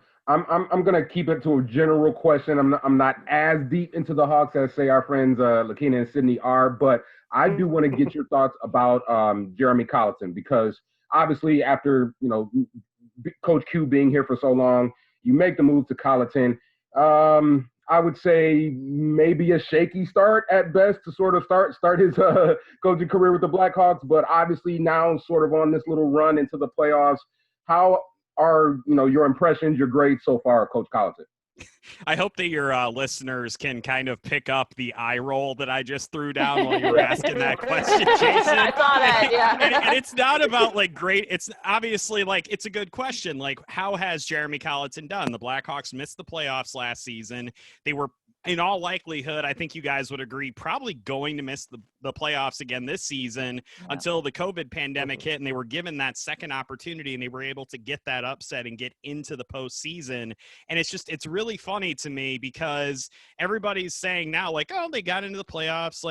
gonna keep it to a general question. I'm not as deep into the Hawks as, say, our friends Lakeena and Sydney are, but I do want to get your thoughts about Jeremy Colliton, because obviously after Coach Q being here for so long, you make the move to Colliton. I would say maybe a shaky start at best to sort of start his coaching career with the Blackhawks, but obviously now sort of on this little run into the playoffs. How are, your impressions, your grades so far, Coach Colliton? I hope that your listeners can kind of pick up the eye roll that I just threw down while you were asking that question, Jason. I saw that, yeah. And it's not about great. It's obviously it's a good question. How has Jeremy Colliton done? The Blackhawks missed the playoffs last season. They were, in all likelihood, I think you guys would agree, probably going to miss the playoffs again this season until the COVID pandemic hit, and they were given that second opportunity, and they were able to get that upset and get into the postseason. And it's really funny to me because everybody's saying now, oh, they got into the playoffs,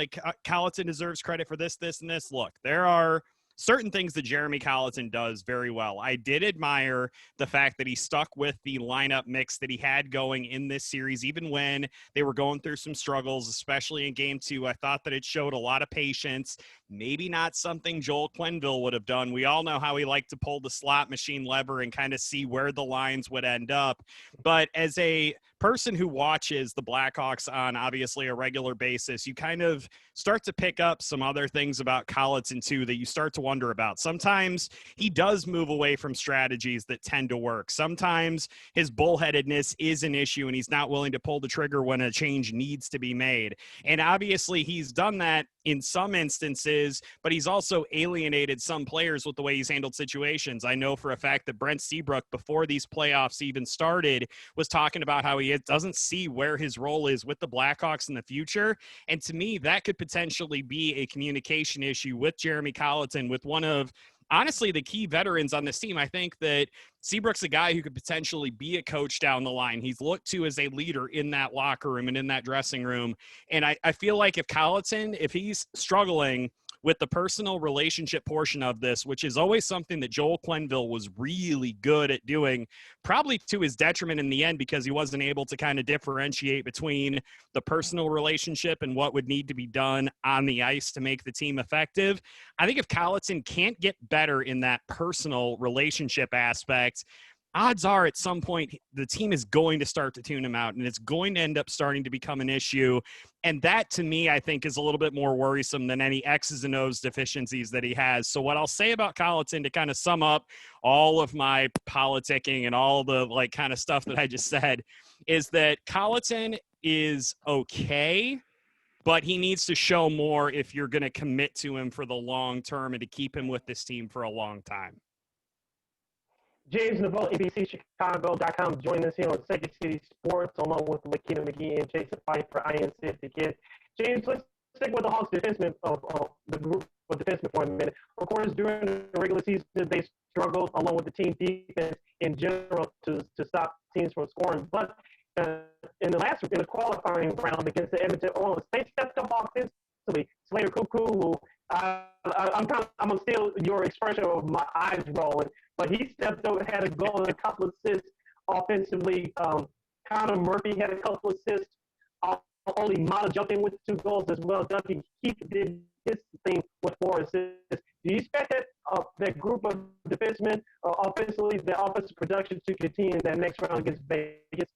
Colliton deserves credit for this, this, and this. Look, there are certain things that Jeremy Colliton does very well. I did admire the fact that he stuck with the lineup mix that he had going in this series, even when they were going through some struggles, especially in Game 2. I thought that it showed a lot of patience, maybe not something Joel Quenneville would have done. We all know how he liked to pull the slot machine lever and kind of see where the lines would end up. But as a person who watches the Blackhawks on obviously a regular basis, you kind of start to pick up some other things about Colliton too that you start to wonder about. Sometimes he does move away from strategies that tend to work. Sometimes his bullheadedness is an issue and he's not willing to pull the trigger when a change needs to be made. And obviously he's done that in some instances, but he's also alienated some players with the way he's handled situations. I know for a fact that Brent Seabrook, before these playoffs even started, was talking about how he doesn't see where his role is with the Blackhawks in the future. And to me, that could potentially be a communication issue with Jeremy Colliton, with one of, honestly, the key veterans on this team. I think that Seabrook's a guy who could potentially be a coach down the line. He's looked to as a leader in that locker room and in that dressing room. And I feel like if Colliton, if he's struggling with the personal relationship portion of this, which is always something that Joel Quenneville was really good at doing, probably to his detriment in the end because he wasn't able to kind of differentiate between the personal relationship and what would need to be done on the ice to make the team effective. I think if Colliton can't get better in that personal relationship aspect, odds are at some point the team is going to start to tune him out, and it's going to end up starting to become an issue. And that, to me, I think is a little bit more worrisome than any X's and O's deficiencies that he has. So what I'll say about Colliton to kind of sum up all of my politicking and all the like kind of stuff that I just said is that Colliton is okay, but he needs to show more if you're going to commit to him for the long term and to keep him with this team for a long time. James Neveau, ABCChicago.com, joining us here on Second City Sports, along with Lakeena and Jason Fight for INC the Kid. James, let's stick with the Hawks defensemen of the group of defensemen for a minute. Of course, during the regular season, they struggled, along with the team defense in general, to stop teams from scoring. But in the qualifying round against the Edmonton Oilers, they stepped up offensively. Slater Cuckoo, who I'm gonna steal your expression of my eyes rolling, but he stepped up, had a goal and a couple of assists offensively. Connor Murphy had a couple of assists. Only Mata jumped in with 2 goals as well. Duncan Keith did his thing with 4 assists. Do you expect that group of defensemen offensively, the offensive production to continue in that next round against Vegas?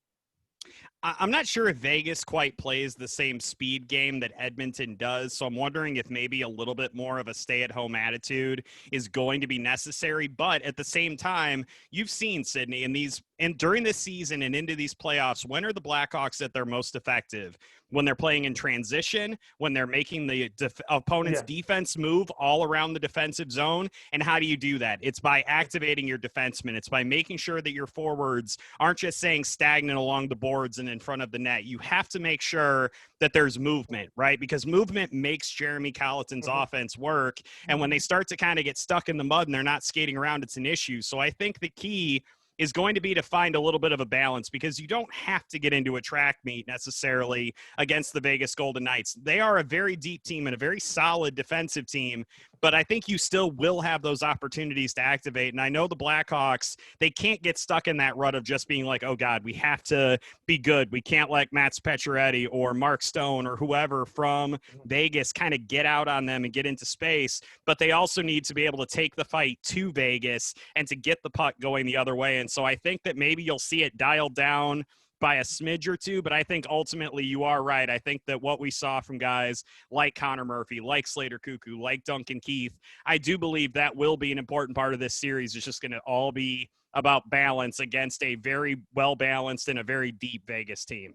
I'm not sure if Vegas quite plays the same speed game that Edmonton does, so I'm wondering if maybe a little bit more of a stay-at-home attitude is going to be necessary. But at the same time, you've seen, Sydney, and during this season and into these playoffs, when are the Blackhawks at their most effective? When they're playing in transition, when they're making the opponent's defense move all around the defensive zone. And how do you do that? It's by activating your defensemen. It's by making sure that your forwards aren't just staying stagnant along the boards and in front of the net. You have to make sure that there's movement, right? Because movement makes Jeremy Colliton's offense work. And when they start to kind of get stuck in the mud and they're not skating around, it's an issue. So I think the key is going to be to find a little bit of a balance, because you don't have to get into a track meet necessarily against the Vegas Golden Knights. They are a very deep team and a very solid defensive team, but I think you still will have those opportunities to activate. And I know the Blackhawks, they can't get stuck in that rut of just being like, oh God, we have to be good. We can't let Mats Pacioretty or Mark Stone or whoever from Vegas kind of get out on them and get into space. But they also need to be able to take the fight to Vegas and to get the puck going the other way. And so I think that maybe you'll see it dialed down by a smidge or two, but I think ultimately you are right. I think that what we saw from guys like Connor Murphy, like Slater Cuckoo, like Duncan Keith, I do believe that will be an important part of this series. It's just going to all be about balance against a very well-balanced and a very deep Vegas team.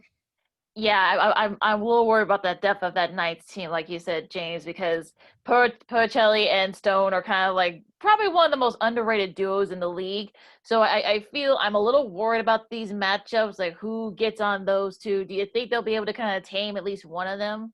Yeah, I'm a little worried about that depth of that Knights team, like you said, James, because Purcelli and Stone are kind of like probably one of the most underrated duos in the league. So I feel I'm a little worried about these matchups, like who gets on those two. Do you think they'll be able to kind of tame at least one of them?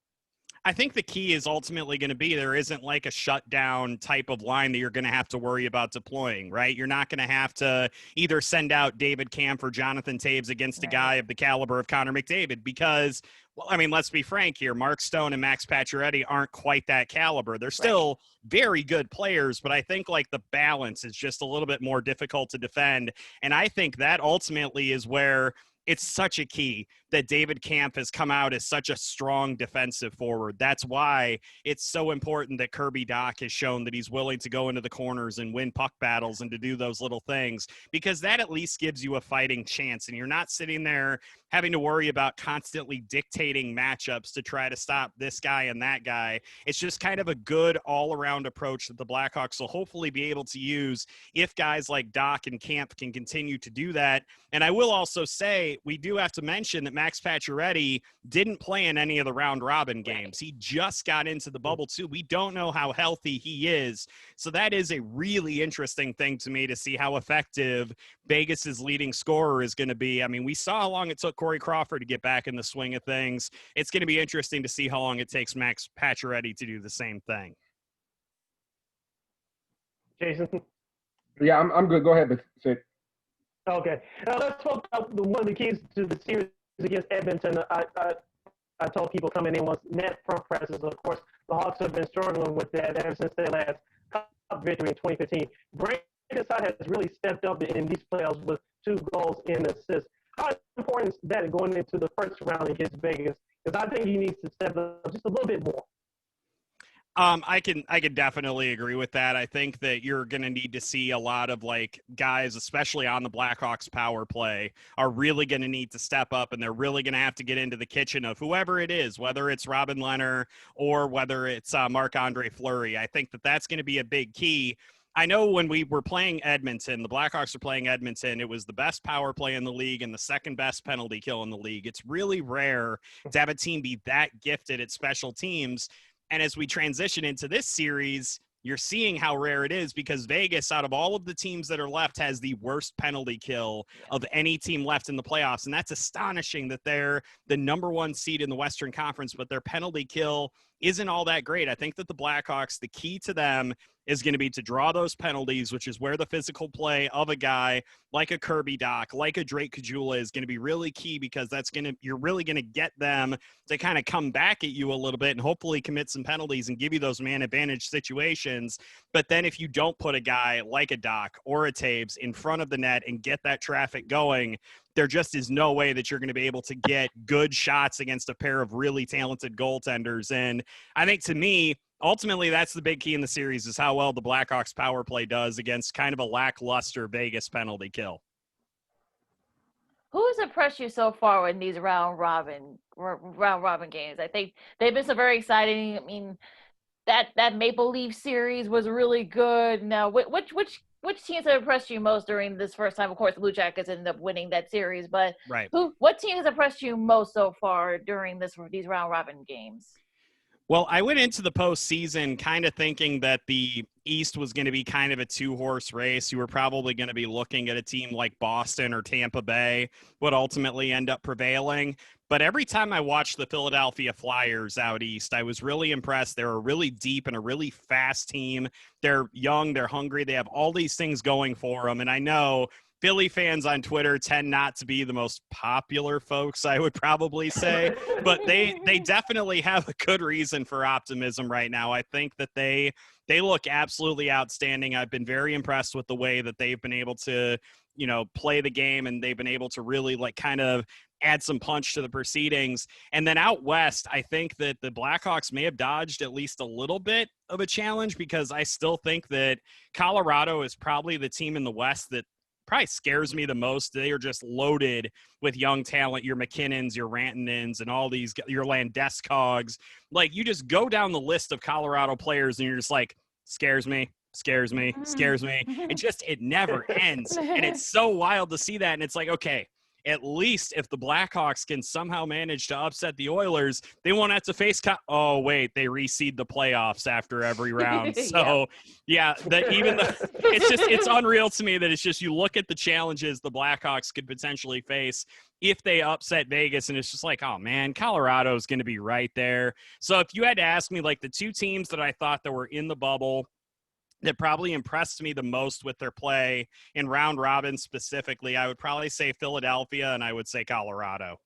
I think the key is ultimately going to be there isn't like a shutdown type of line that you're going to have to worry about deploying, right? You're not going to have to either send out David Kampf or Jonathan Taves against a guy of the caliber of Connor McDavid because, well, I mean, let's be frank here. Mark Stone and Max Pacioretty aren't quite that caliber. They're still very good players, but I think like the balance is just a little bit more difficult to defend. And I think that ultimately is where it's such a key that David Kampf has come out as such a strong defensive forward. That's why it's so important that Kirby Dach has shown that he's willing to go into the corners and win puck battles and to do those little things, because that at least gives you a fighting chance. And you're not sitting there having to worry about constantly dictating matchups to try to stop this guy and that guy. It's just kind of a good all-around approach that the Blackhawks will hopefully be able to use if guys like Dach and Kampf can continue to do that. And I will also say, we do have to mention that Max Pacioretty didn't play in any of the round-robin games. He just got into the bubble, too. We don't know how healthy he is. So that is a really interesting thing to me to see how effective Vegas's leading scorer is going to be. I mean, we saw how long it took Corey Crawford to get back in the swing of things. It's going to be interesting to see how long it takes Max Pacioretty to do the same thing. Jason? Yeah, I'm good. Go ahead, Sid. Okay. Let's talk about one of the keys to the series against Edmonton. I told people coming in was net front presses. Of course, the Hawks have been struggling with that ever since their last Cup victory in 2015. Brandon Saad has really stepped up in these playoffs with 2 goals and assists. How important is that going into the first round against Vegas? Because I think he needs to step up just a little bit more. I can definitely agree with that. I think that you're going to need to see a lot of like guys, especially on the Blackhawks power play, are really going to need to step up, and they're really going to have to get into the kitchen of whoever it is, whether it's Robin Lehner or whether it's Marc-Andre Fleury. I think that that's going to be a big key. I know when we were playing Edmonton, the Blackhawks were playing Edmonton, it was the best power play in the league and the second best penalty kill in the league. It's really rare to have a team be that gifted at special teams. And as we transition into this series, you're seeing how rare it is because Vegas, out of all of the teams that are left, has the worst penalty kill of any team left in the playoffs. And that's astonishing that they're the number 1 seed in the Western Conference, but their penalty kill isn't all that great. I think that the Blackhawks, the key to them is going to be to draw those penalties, which is where the physical play of a guy like a Kirby Dach, like a Drake Caggiula is going to be really key, because you're really going to get them to kind of come back at you a little bit and hopefully commit some penalties and give you those man advantage situations. But then if you don't put a guy like a Dach or a Taves in front of the net and get that traffic going, there just is no way that you're going to be able to get good shots against a pair of really talented goaltenders. And I think, to me, ultimately, that's the big key in the series, is how well the Blackhawks power play does against kind of a lackluster Vegas penalty kill. Who has impressed you so far in these round robin games? I think they've been so very exciting. I mean, that Maple Leaf series was really good. Now, which teams have impressed you most during this first time? Of course, the Blue Jackets ended up winning that series, but right. What team has impressed you most so far during these round robin games? Well, I went into the postseason kind of thinking that the East was going to be kind of a 2-horse race. You were probably going to be looking at a team like Boston or Tampa Bay would ultimately end up prevailing. But every time I watched the Philadelphia Flyers out East, I was really impressed. They're a really deep and a really fast team. They're young, they're hungry, they have all these things going for them. And I know Philly fans on Twitter tend not to be the most popular folks, I would probably say, but they definitely have a good reason for optimism right now. I think that they look absolutely outstanding. I've been very impressed with the way that they've been able to, play the game, and they've been able to really kind of add some punch to the proceedings. And then out west, I think that the Blackhawks may have dodged at least a little bit of a challenge, because I still think that Colorado is probably the team in the West that probably scares me the most. They are just loaded with young talent, your McKinnons, your Rantanens, and all these, your Landeskog's. Like, you just go down the list of Colorado players and you're just like, scares me. It never ends. And it's so wild to see that. And it's like, okay, at least if the Blackhawks can somehow manage to upset the Oilers, they won't have to face oh wait, they reseed the playoffs after every round. So it's unreal to me that it's just, you look at the challenges the Blackhawks could potentially face if they upset Vegas, and it's just like, oh man, Colorado's going to be right there. So if you had to ask me, like, the 2 teams that I thought that were in the bubble that probably impressed me the most with their play in round robin specifically, I would probably say Philadelphia, and I would say Colorado.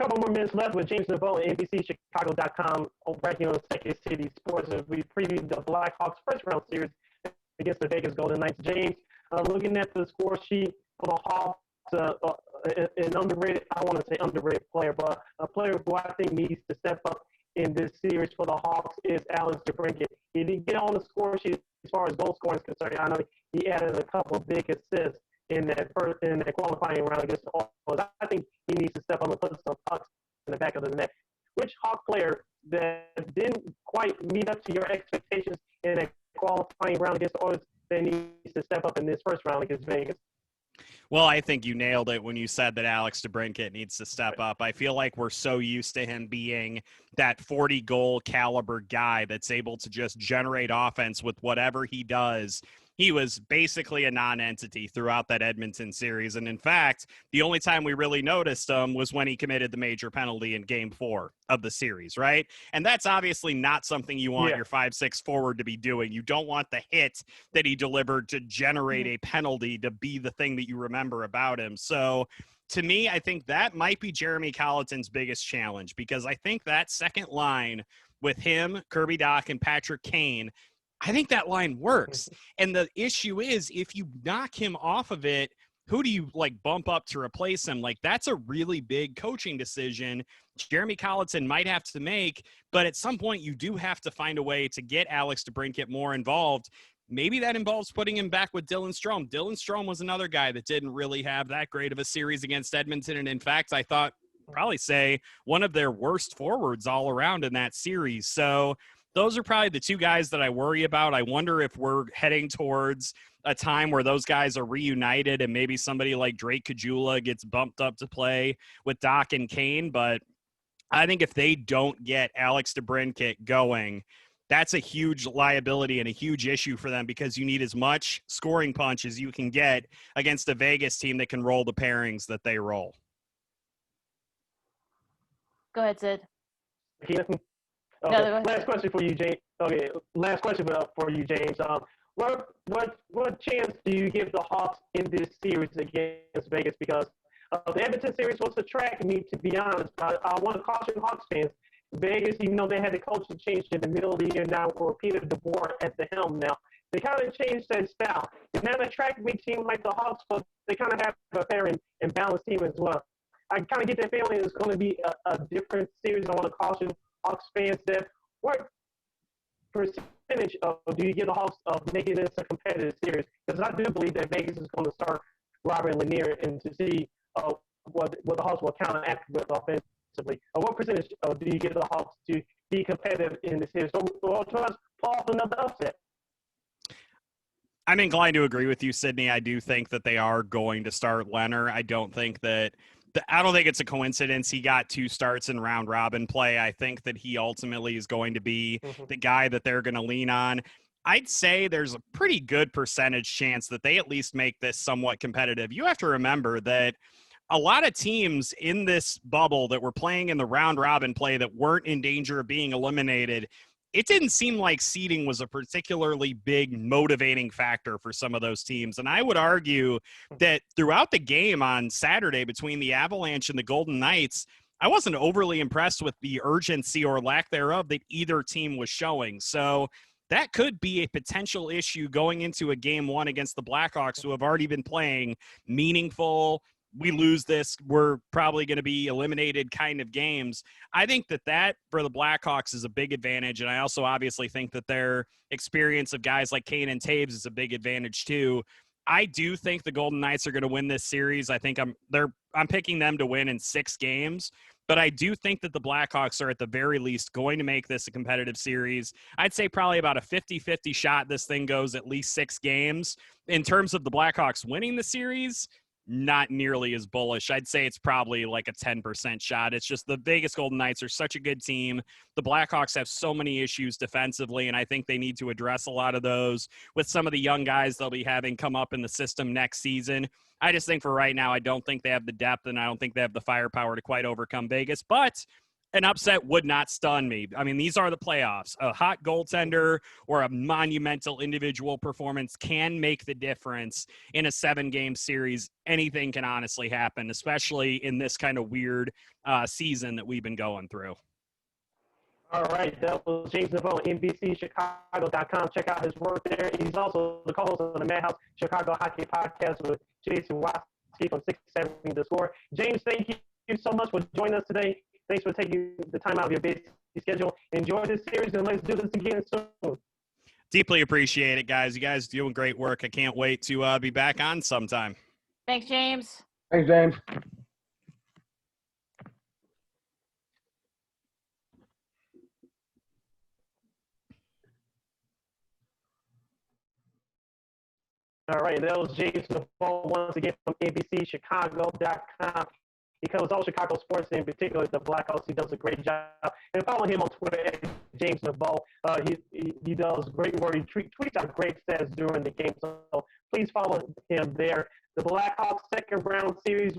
A couple more minutes left with James Neveau and NBCChicago.com right here on Second City Sports as we preview the Blackhawks first round series against the Vegas Golden Knights. James, looking at the score sheet for the Hawks, an underrated, I want to say underrated player, but a player who I think needs to step up in this series for the Hawks is Alex DeBrincat. He didn't get on the score sheet as far as goal scoring is concerned. I know he added a couple of big assists in that qualifying round against the Oilers. I think he needs to step up and put some pucks in the back of the net. Which Hawk player that didn't quite meet up to your expectations in that qualifying round against the Oilers that needs to step up in this first round against Vegas? Well, I think you nailed it when you said that Alex DeBrincat needs to step up. I feel like we're so used to him being that 40-goal caliber guy that's able to just generate offense with whatever he does. he was basically a non-entity throughout that Edmonton series. And in fact, the only time we really noticed him was when he committed the major penalty in Game 4 of the series, right? And that's obviously not something you want your 5'6" forward to be doing. You don't want the hit that he delivered to generate a penalty to be the thing that you remember about him. So to me, I think that might be Jeremy Colleton's biggest challenge, because I think that second line with him, Kirby Dach, and Patrick Kane, I think that line works. And the issue is, if you knock him off of it, who do you bump up to replace him? That's a really big coaching decision Jeremy Colleton might have to make, but at some point you do have to find a way to get Alex DeBrincat more involved. Maybe that involves putting him back with Dylan Strome. Dylan Strome was another guy that didn't really have that great of a series against Edmonton. And in fact, I thought probably say one of their worst forwards all around in that series. So those are probably the two guys that I worry about. I wonder if we're heading towards a time where those guys are reunited and maybe somebody like Drake Caggiula gets bumped up to play with Dach and Kane. But I think if they don't get Alex DeBrincat going, that's a huge liability and a huge issue for them, because you need as much scoring punch as you can get against a Vegas team that can roll the pairings that they roll. Go ahead, Sid. Okay. No, last question for you, James. Okay, last question for you, James. What chance do you give the Hawks in this series against Vegas? Because the Edmonton series was a track meet, to be honest. I want to caution Hawks fans. Vegas, they had the coaching change in the middle of the year now, or Peter DeBoer at the helm now. They kind of changed that style. It's not a track meet team like the Hawks, but they kind of have a fair and balanced team as well. I kind of get that feeling it's going to be a different series. I want to caution Hawks fans that what percentage do you give the Hawks of making this a competitive series? Because I do believe that Vegas is going to start Robert Lanier and to see what the Hawks will counteract with offensively. What percentage do you give the Hawks to be competitive in the series? So we'll try to pull off another upset. I'm inclined to agree with you, Sydney. I do think that they are going to start Leonard. I don't think it's a coincidence he got 2 starts in round robin play. I think that he ultimately is going to be the guy that they're going to lean on. I'd say there's a pretty good percentage chance that they at least make this somewhat competitive. You have to remember that a lot of teams in this bubble that were playing in the round robin play that weren't in danger of being eliminated, it didn't seem like seeding was a particularly big motivating factor for some of those teams. And I would argue that throughout the game on Saturday between the Avalanche and the Golden Knights, I wasn't overly impressed with the urgency or lack thereof that either team was showing. So that could be a potential issue going into a game 1 against the Blackhawks, who have already been playing meaningful, we lose this, we're probably going to be eliminated kind of games. I think that for the Blackhawks is a big advantage. And I also obviously think that their experience of guys like Kane and Taves is a big advantage too. I do think the Golden Knights are going to win this series. I think I'm picking them to win in 6 games, but I do think that the Blackhawks are at the very least going to make this a competitive series. I'd say probably about a 50-50 shot this thing goes at least 6 games. In terms of the Blackhawks winning the series, not nearly as bullish. I'd say it's probably like a 10% shot. It's just the Vegas Golden Knights are such a good team. The Blackhawks have so many issues defensively, and I think they need to address a lot of those with some of the young guys they'll be having come up in the system next season. I just think for right now, I don't think they have the depth, and I don't think they have the firepower to quite overcome Vegas, but an upset would not stun me. I mean, these are the playoffs. A hot goaltender or a monumental individual performance can make the difference in a 7-game series. Anything can honestly happen, especially in this kind of weird season that we've been going through. All right, that was James Neveau, NBCChicago.com. Check out his work there. He's also the co-host of the Madhouse Chicago Hockey Podcast with Jason Watsky from 670 The Score. James, thank you so much for joining us today. Thanks for taking the time out of your busy schedule. Enjoy this series, and let's do this again soon. Deeply appreciate it, guys. You guys are doing great work. I can't wait to be back on sometime. Thanks, James. Thanks, James. All right, that was James Neveau once again from NBCChicago.com. He covers all Chicago sports, in particular the Blackhawks. He does a great job. And follow him on Twitter at James Neveau. He does great work. He tweets out great stats during the game. So please follow him there. The Blackhawks second round series,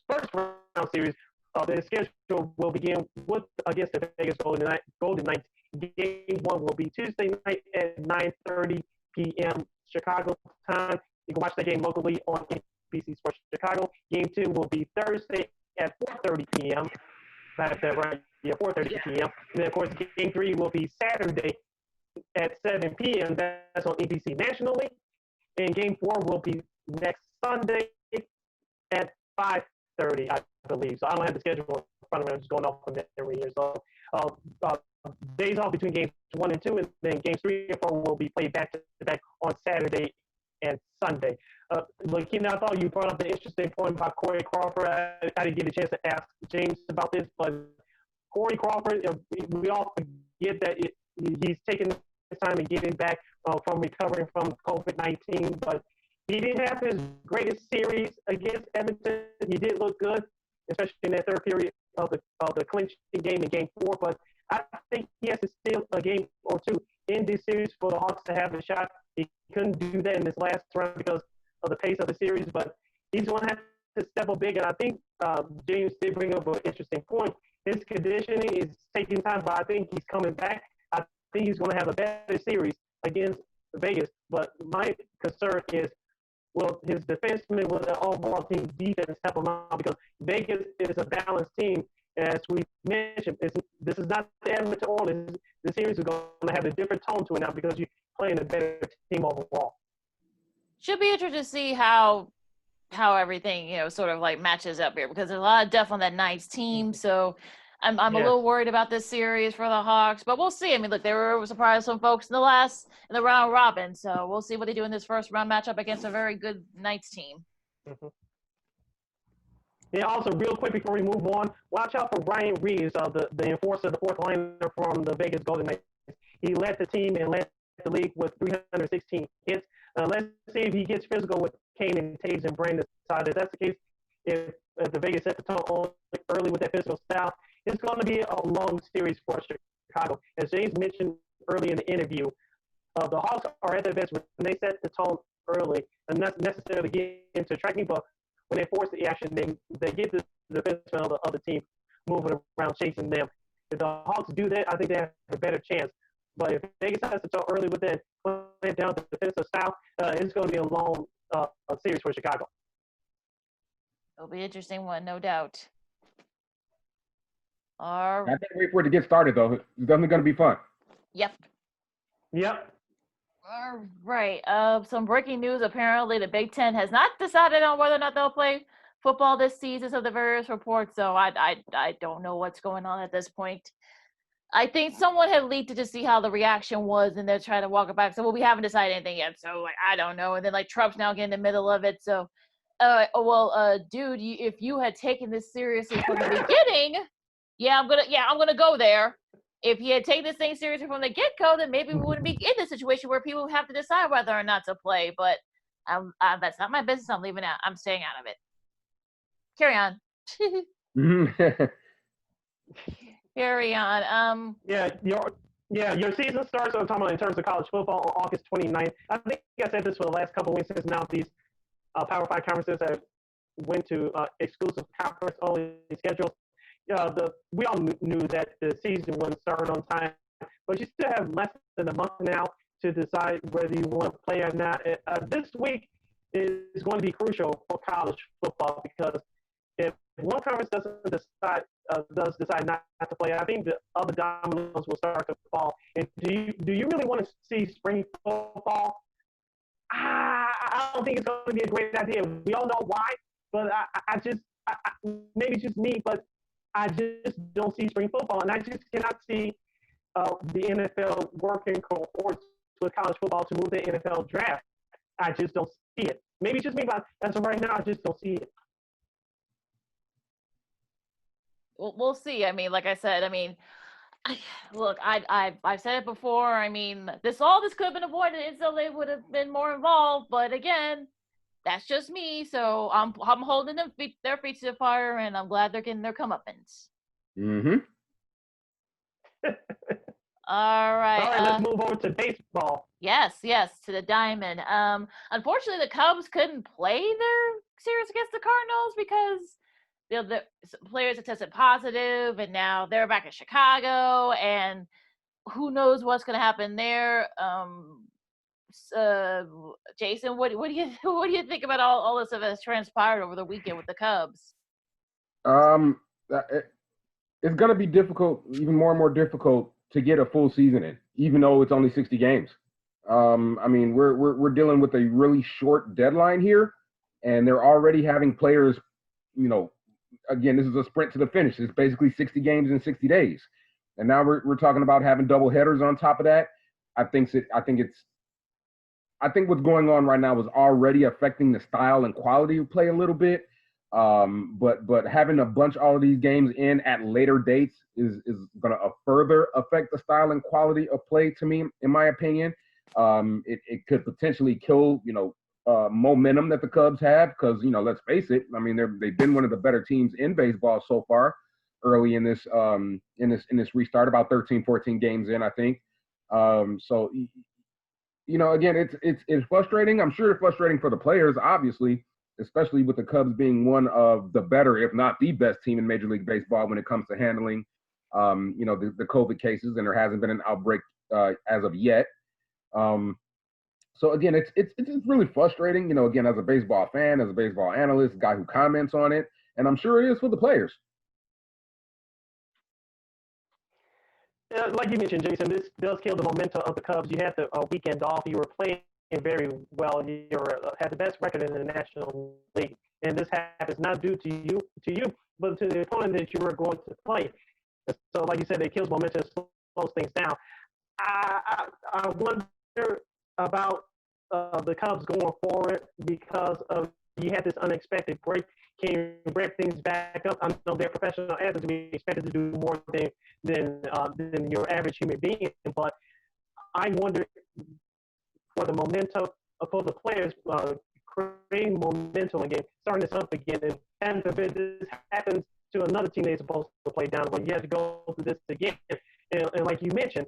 first round series, the schedule will begin with against the Vegas Golden Knights. Game 1 will be Tuesday night at 9:30 p.m. Chicago time. You can watch the game locally on NBC Sports Chicago. Game 2 will be Thursday at 4:30 p.m. That's that right? Yeah, 4:30 p.m. And then, of course, Game 3 will be Saturday at 7 p.m. That's on NBC nationally. And Game 4 will be next Sunday at 5:30, I believe. So I don't have the schedule in front of me. I'm just going off from memory here. So days off between games 1 and 2, and then games 3 and 4 will be played back to back on Saturday and Sunday. Lakeena, I thought you brought up the interesting point about Corey Crawford. I didn't get a chance to ask James about this, but Corey Crawford, we all forget that he's taking his time and getting back from recovering from COVID-19, but he didn't have his greatest series against Edmonton. He did look good, especially in that third period of the clinching game in Game 4. But I think he has to steal a game or two in this series for the Hawks to have a shot. He couldn't do that in this last round because of the pace of the series, but he's going to have to step up big. And I think James did bring up an interesting point. His conditioning is taking time, but I think he's coming back. I think he's going to have a better series against Vegas. But my concern is, will his defensemen, will the overall team defense help him out? Because Vegas is a balanced team. As we mentioned, this is not the Edmonton Oilers. The series is going to have a different tone to it now because you're playing a better team overall. Should be interesting to see how everything, sort of like matches up here, because there's a lot of depth on that Knights team. So I'm a little worried about this series for the Hawks, but we'll see. I mean, look, they were surprised some folks in the round robin. So we'll see what they do in this first round matchup against a very good Knights team. Mm-hmm. Yeah, also, real quick before we move on, watch out for Ryan Reeves, the enforcer, the fourth liner from the Vegas Golden Knights. He led the team and led the league with 316 hits. Let's see if he gets physical with Kane and Taves and Brandon side. If that's the case, if the Vegas set the tone early with that physical style, it's going to be a long series for Chicago. As James mentioned early in the interview, the Hawks are at their best when they set the tone early and not necessarily get into tracking, but when they force the action, they get the defenseman of the other team moving around, chasing them. If the Hawks do that, I think they have a better chance. But if Vegas has to go early with that, playing down the defensive style, it's going to be a long series for Chicago. It'll be an interesting one, no doubt. I can't wait for it to get started, though. It's definitely going to be fun. Yep. All right. Some breaking news. Apparently, the Big Ten has not decided on whether or not they'll play football this season, so the various reports. So I don't know what's going on at this point. I think someone had leaked it to see how the reaction was, and they're trying to walk it back. So, well, we haven't decided anything yet. So, I don't know. And then, Trump's now getting in the middle of it. So, dude, if you had taken this seriously from the beginning, I'm gonna go there. If he had taken this thing seriously from the get-go, then maybe we wouldn't be in this situation where people have to decide whether or not to play. But that's not my business. I'm leaving out. I'm staying out of it. Carry on. Carry on. Your season starts. I'm talking about in terms of college football on August 29th. I think I said this for the last couple of weeks since now these Power 5 conferences have went to exclusive conference-only schedules. We all knew that the season wouldn't start on time, but you still have less than a month now to decide whether you want to play or not. This week is going to be crucial for college football because if one conference does decide not to play, I think the other dominoes will start to fall. And do you really want to see spring football? I don't think it's going to be a great idea. We all know why, but maybe it's just me, but I just don't see spring football, and I just cannot see the NFL working cohorts with college football to move the NFL draft. I just don't see it. Maybe it's just me, but as of right now, I just don't see it. We'll see. I mean, like I said, I've said it before. I mean, all this could have been avoided if they would have been more involved. But again, that's just me. So I'm holding their feet to the fire, and I'm glad they're getting their comeuppance. Mm-hmm. All right. All right, let's move over to baseball. Yes, to the diamond. Unfortunately, the Cubs couldn't play their series against the Cardinals because the players had tested positive, and now they're back in Chicago, and who knows what's going to happen there. Jason, what do you think about all this that has transpired over the weekend with the Cubs? It's going to be difficult, even more and more difficult, to get a full season in, even though it's only 60 games. I mean, we're dealing with a really short deadline here, and they're already having players, again, this is a sprint to the finish. It's basically 60 games in 60 days. And now we're talking about having double headers on top of that. I think what's going on right now is already affecting the style and quality of play a little bit. But having a bunch of all of these games in at later dates is going to further affect the style and quality of play, to me, in my opinion. It could potentially kill, momentum that the Cubs have, because, let's face it, I mean, they've been one of the better teams in baseball so far early in this restart, about 13, 14 games in, I think. So, again, it's frustrating. I'm sure it's frustrating for the players, obviously, especially with the Cubs being one of the better, if not the best team in Major League Baseball when it comes to handling, the COVID cases, and there hasn't been an outbreak as of yet. So again, it's really frustrating, again, as a baseball fan, as a baseball analyst, guy who comments on it, and I'm sure it is for the players. Like you mentioned, Jason, this does kill the momentum of the Cubs. You had the weekend off. You were playing very well. You had the best record in the National League, and this happens not due to you, but to the opponent that you were going to play. So, like you said, it kills momentum, slows things down. I wonder about the Cubs going forward because you had this unexpected break. Can you ramp things back up? I know they're professional athletes. We expected to do more than your average human being, but I wonder for the momentum for the players creating momentum again, starting this up again, and if this happens to another team they're supposed to play down, but you have to go through this again. And like you mentioned,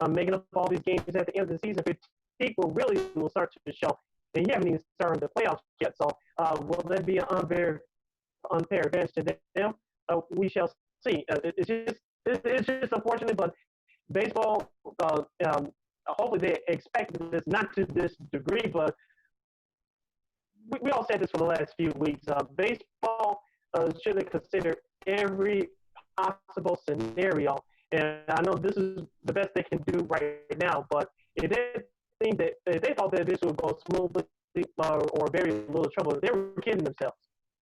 making up all these games at the end of the season, fatigue will start to show. And you haven't even started the playoffs yet, so will there be an unfair advantage to them? We shall see. It's just unfortunate, but baseball. Hopefully they expect this not to this degree, but we all said this for the last few weeks. Baseball should have considered every possible scenario, and I know this is the best they can do right now. But if they thought that this would go smoothly or very little trouble, they were kidding themselves.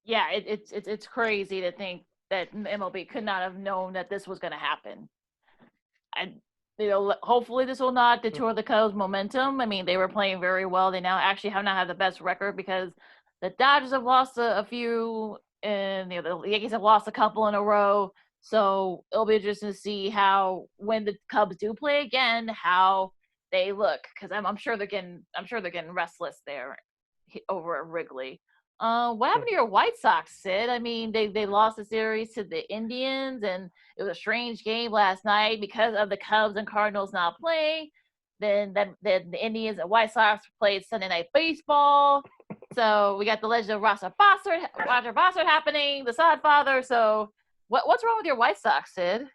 Yeah, it's crazy to think that MLB could not have known that this was going to happen. Hopefully this will not detour the Cubs' momentum. I mean, they were playing very well. They now actually have not had the best record because the Dodgers have lost a few, and the Yankees have lost a couple in a row. So it'll be interesting to see how, when the Cubs do play again, how they look, because I'm sure they're getting restless there over at Wrigley. What happened to your White Sox, Sid? I mean, they lost the series to the Indians, and it was a strange game last night because of the Cubs and Cardinals not playing. Then the Indians and White Sox played Sunday Night Baseball. So we got the legend of Roger Bossard happening, the Sod Father. So what's wrong with your White Sox, Sid?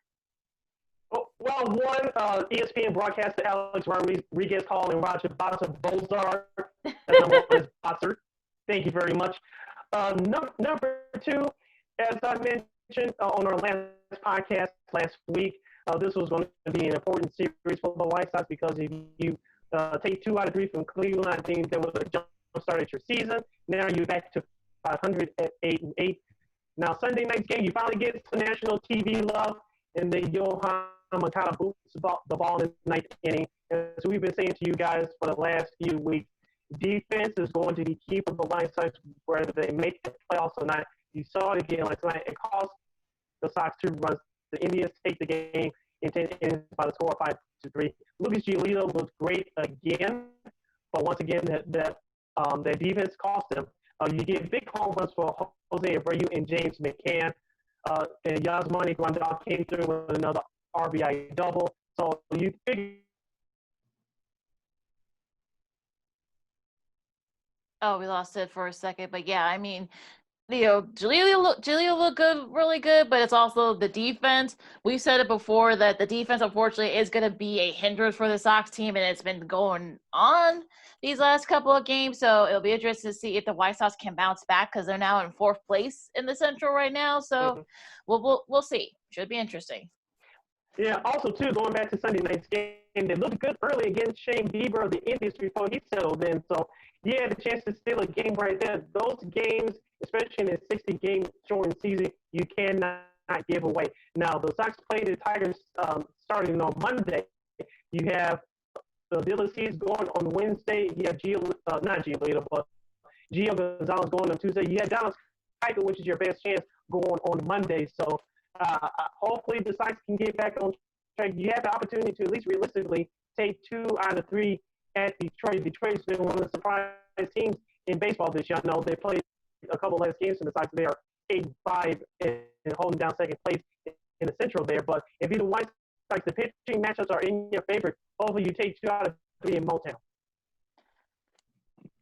Well, one ESPN broadcaster Alex Rodriguez calling Roger Bossard Bozard. That's number one is Bossard. Thank you very much. Number two, as I mentioned on our last podcast last week, this was going to be an important series for the White Sox because if you take 2 out of 3 from Cleveland, I think there was a jump start at your season. Now you're back to 500 at 8-8. Now Sunday night's game, you finally get some national TV love, and then Johan Makata boots the ball in the 9th inning. As we've been saying to you guys for the last few weeks, defense is going to be key for the White Sox, whether they make the playoffs or not. You saw it again last night. It cost the Sox 2 runs. The Indians take the game in 10 innings by the score of 5-3. Lucas Giolito was great again, but once again, that Their defense cost them. You get big home runs for Jose Abreu and James McCann. And Yasmani Grandal came through with another RBI double. So you figure. Oh, we lost it for a second, but yeah, I mean, Jaleel looked good, really good, but it's also the defense. We've said it before that the defense, unfortunately, is going to be a hindrance for the Sox team, and it's been going on these last couple of games. So it'll be interesting to see if the White Sox can bounce back because they're now in 4th place in the Central right now. So we'll see. Should be interesting. Yeah, also, too, going back to Sunday night's game, they looked good early against Shane Bieber of the Indians before he settled in. So he had a chance to steal a game right there. Those games, especially in a 60-game shortened season, you cannot give away. Now, the Sox play the Tigers starting on Monday. You have the Ulysses going on Wednesday. You have Gio Gonzalez going on Tuesday. You have Dallas Keuchel, which is your best chance, going on Monday. So hopefully the Sox can get back on track. You have the opportunity to at least realistically take 2 out of 3 at Detroit. Detroit's been one of the surprise teams in baseball this year. I know they played a couple last games from the Sox. They are 8-5 and holding down second place in the Central there. But if you're the White Sox, the pitching matchups are in your favor. Hopefully you take 2 out of 3 in Motown.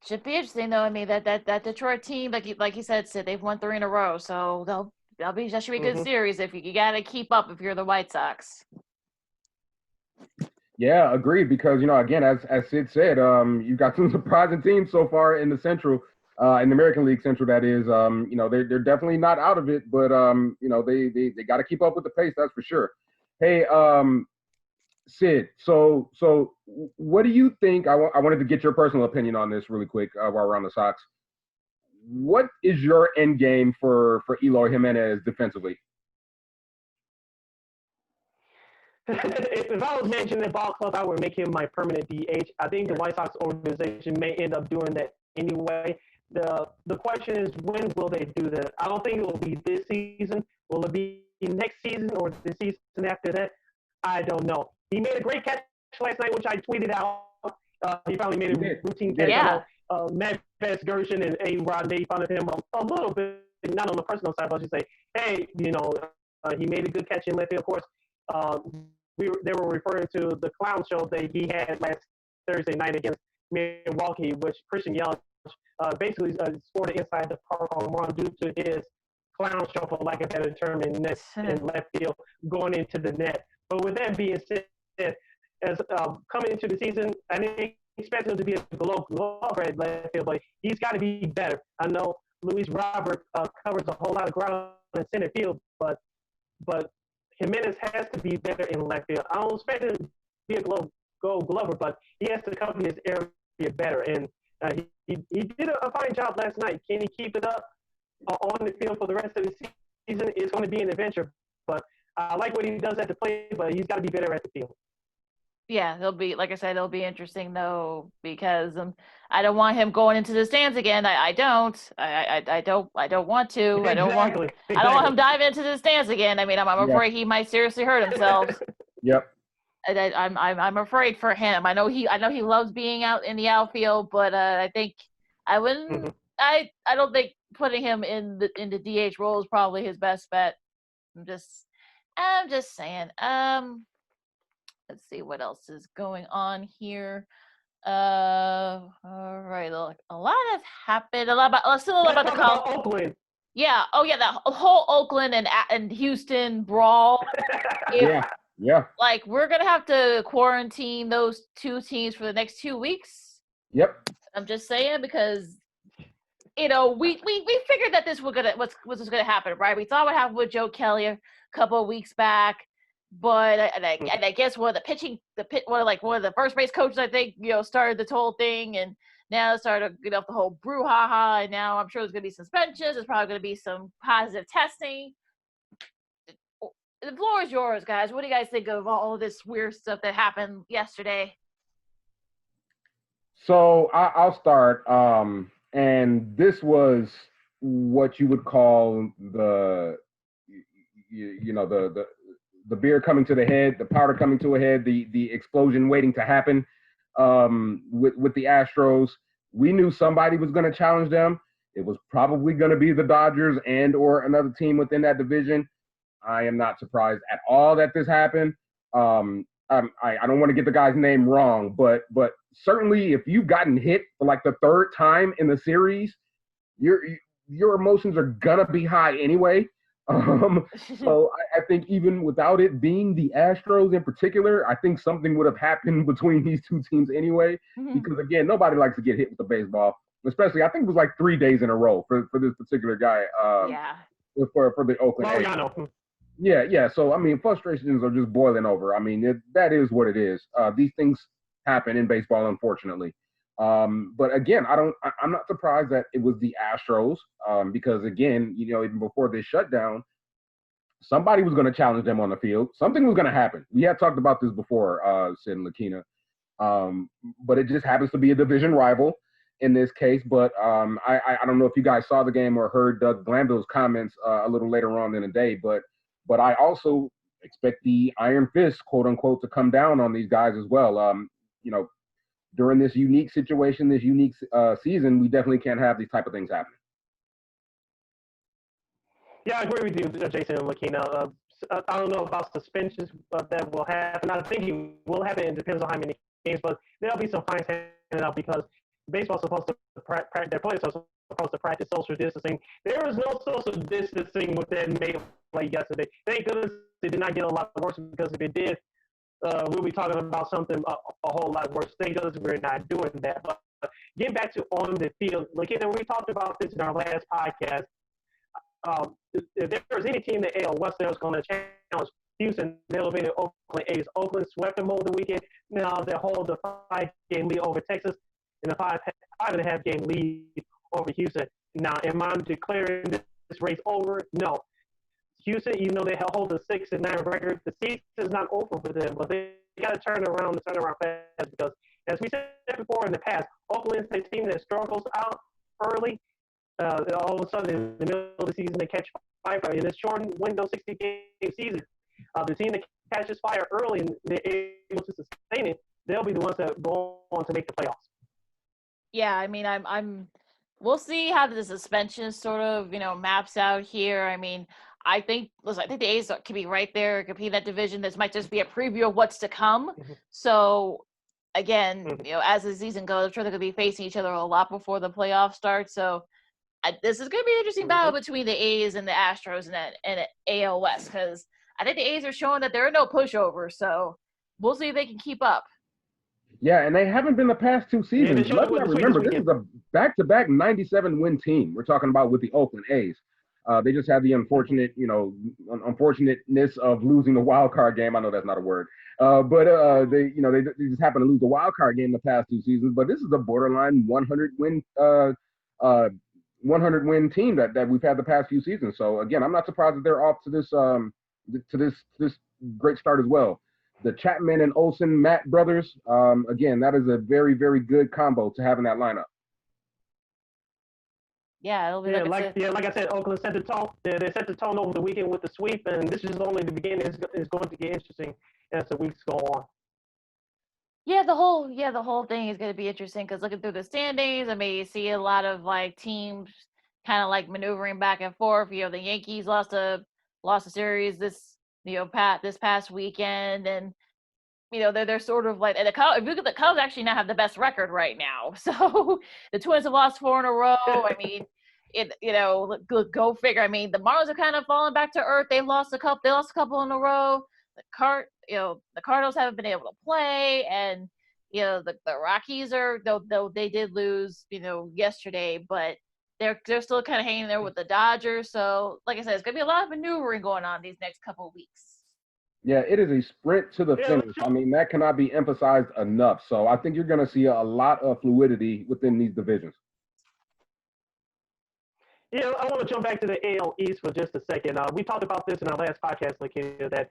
Should be interesting though. I mean that Detroit team, like you said, Sid, they've won 3 in a row, so that should be a good series. If you got to keep up if you're the White Sox. Yeah, agreed. Because again, as Sid said, you've got some surprising teams so far in the Central, in the American League Central. That is, they're definitely not out of it, but they got to keep up with the pace. That's for sure. Hey, Sid. So what do you think? I wanted to get your personal opinion on this really quick while we're on the Sox. What is your end game for Eloy Jimenez defensively? If I was managing the ball club, I would make him my permanent DH. I think the White Sox organization may end up doing that anyway. The question is, when will they do that? I don't think it will be this season. Will it be next season or the season after that? I don't know. He made a great catch last night, which I tweeted out. He finally made a routine catch. Yeah. Matt Gershon and A-Rod made fun of him a little bit, not on the personal side, but I should say, hey, he made a good catch in left field. Of course, they were referring to the clown show that he had last Thursday night against Milwaukee, which Christian Yelich basically scored an inside the park home run due to his clown show, for lack of a better term, in left field going into the net. But with that being said, as coming into the season, I didn't expect him to be a glover at left field, but he's got to be better. I know Luis Robert covers a whole lot of ground in center field, but Jimenez has to be better in left field. I don't expect him to be a gold glover, but he has to cover his area better. And he did a fine job last night. Can he keep it up on the field for the rest of the season? It's going to be an adventure. But I like what he does at the plate, but he's got to be better at the field. Yeah, like I said, it'll be interesting though, because I don't want him going into the stands again. I don't want to. I don't want him diving into the stands again. I mean, I'm afraid he might seriously hurt himself. Yep. I'm afraid for him. I know he loves being out in the outfield, but I think I wouldn't. Mm-hmm. I don't think putting him in the DH role is probably his best bet. I'm just saying. Let's see what else is going on here. All right. A lot has happened. Let's talk about the Cubs. Oakland. Yeah. Oh, yeah. That whole Oakland and Houston brawl. Yeah. Like, we're gonna have to quarantine those 2 teams for the next 2 weeks. Yep. I'm just saying, because we figured that this was gonna happen, right? We thought what happened with Joe Kelly a couple of weeks back. But I guess one of the first base coaches, I think, started this whole thing, and now started the whole brouhaha. And now I'm sure there's gonna be suspensions. There's probably gonna be some positive testing. The floor is yours, guys. What do you guys think of all of this weird stuff that happened yesterday? So I'll start. And this was what you would call the beer coming to the head, the powder coming to a head, the explosion waiting to happen with the Astros. We knew somebody was going to challenge them. It was probably going to be the Dodgers and or another team within that division. I am not surprised at all that this happened. I don't want to get the guy's name wrong, but certainly if you've gotten hit for like the third time in the series, your emotions are gonna be high anyway. So I think even without it being the Astros in particular, I think something would have happened between these two teams anyway. Because again, nobody likes to get hit with the baseball, especially I think it was like 3 days in a row for this particular guy. For the Oakland A's. Yeah. So I mean, frustrations are just boiling over. I mean, that is what it is. These things happen in baseball, unfortunately. But again, I'm not surprised that it was the Astros, because again, even before this shutdown, somebody was going to challenge them on the field. Something was going to happen. We had talked about this before, Sid and Lakeena. But it just happens to be a division rival in this case. But I don't know if you guys saw the game or heard Doug Glanville's comments a little later on in the day, but I also expect the iron fist, quote unquote, to come down on these guys as well. During this unique situation, this unique season, we definitely can't have these type of things happening. Yeah, I agree with you, Jason and Lakeena. I don't know about suspensions that will happen. I think it will happen. It depends on how many games, but there'll be some fines handed out because baseball's supposed to their players are supposed to practice social distancing. There was no social distancing with that May play yesterday. Thank goodness it did not get a lot worse, because if it did, we'll be talking about something a whole lot worse. Thank goodness we're not doing that. But getting back to on the field, Lakeena, we talked about this in our last podcast. If there was any team in the AL West that was going to challenge Houston, they'll be the Oakland A's. Oakland swept them over the weekend. Now they hold the 5-game lead over Texas and the 5.5-game lead over Houston. Now, am I declaring this race over? No. Houston, even though they hold a 6-9 record, the season is not over for them, but they got to turn around fast, because, as we said before in the past, Oakland's a team that struggles out early. All of a sudden, in the middle of the season, they catch fire. In this shortened window, 60-game season, the team that catches fire early and they're able to sustain it, they'll be the ones that go on to make the playoffs. Yeah, I mean, we'll see how the suspension sort of, maps out here. I mean, I think the A's could be right there, compete in that division. This might just be a preview of what's to come. So, again, as the season goes, I'm sure they're going to be facing each other a lot before the playoffs start. So, this is going to be an interesting battle between the A's and the Astros and AL West, because I think the A's are showing that there are no pushovers. So, we'll see if they can keep up. Yeah, and they haven't been the past 2 seasons. Let's not remember, this is a back-to-back 97-win team we're talking about with the Oakland A's. They just had the unfortunateness of losing the wild card game. I know that's not a word, but they just happened to lose the wild card game the past 2 seasons. But this is a borderline 100-win team that we've had the past few seasons. So again, I'm not surprised that they're off to this great start as well. The Chapman and Olsen Matt brothers, again, that is a very, very good combo to have in that lineup. Yeah, it'll be like I said, Oakland set the tone. They set the tone over the weekend with the sweep, and this is only the beginning. It's going to get interesting as the weeks go on. Yeah, the whole thing is going to be interesting, because looking through the standings, I mean, you see a lot of teams kind of maneuvering back and forth. The Yankees lost a series this past weekend, and they're sort of and the Cubs. If you look at the Cubs, actually now have the best record right now. So the Twins have lost 4 in a row. I mean, go figure. I mean, the Marlins are kind of falling back to earth. They lost a couple in a row. The Cardinals haven't been able to play, and the Rockies are though they did lose yesterday, but they're still kind of hanging there with the Dodgers. So like I said, it's gonna be a lot of maneuvering going on these next couple of weeks. Yeah, it is a sprint to the finish. I mean, that cannot be emphasized enough. So I think you're going to see a lot of fluidity within these divisions. Yeah, I want to jump back to the AL East for just a second. We talked about this in our last podcast, Lakeena, that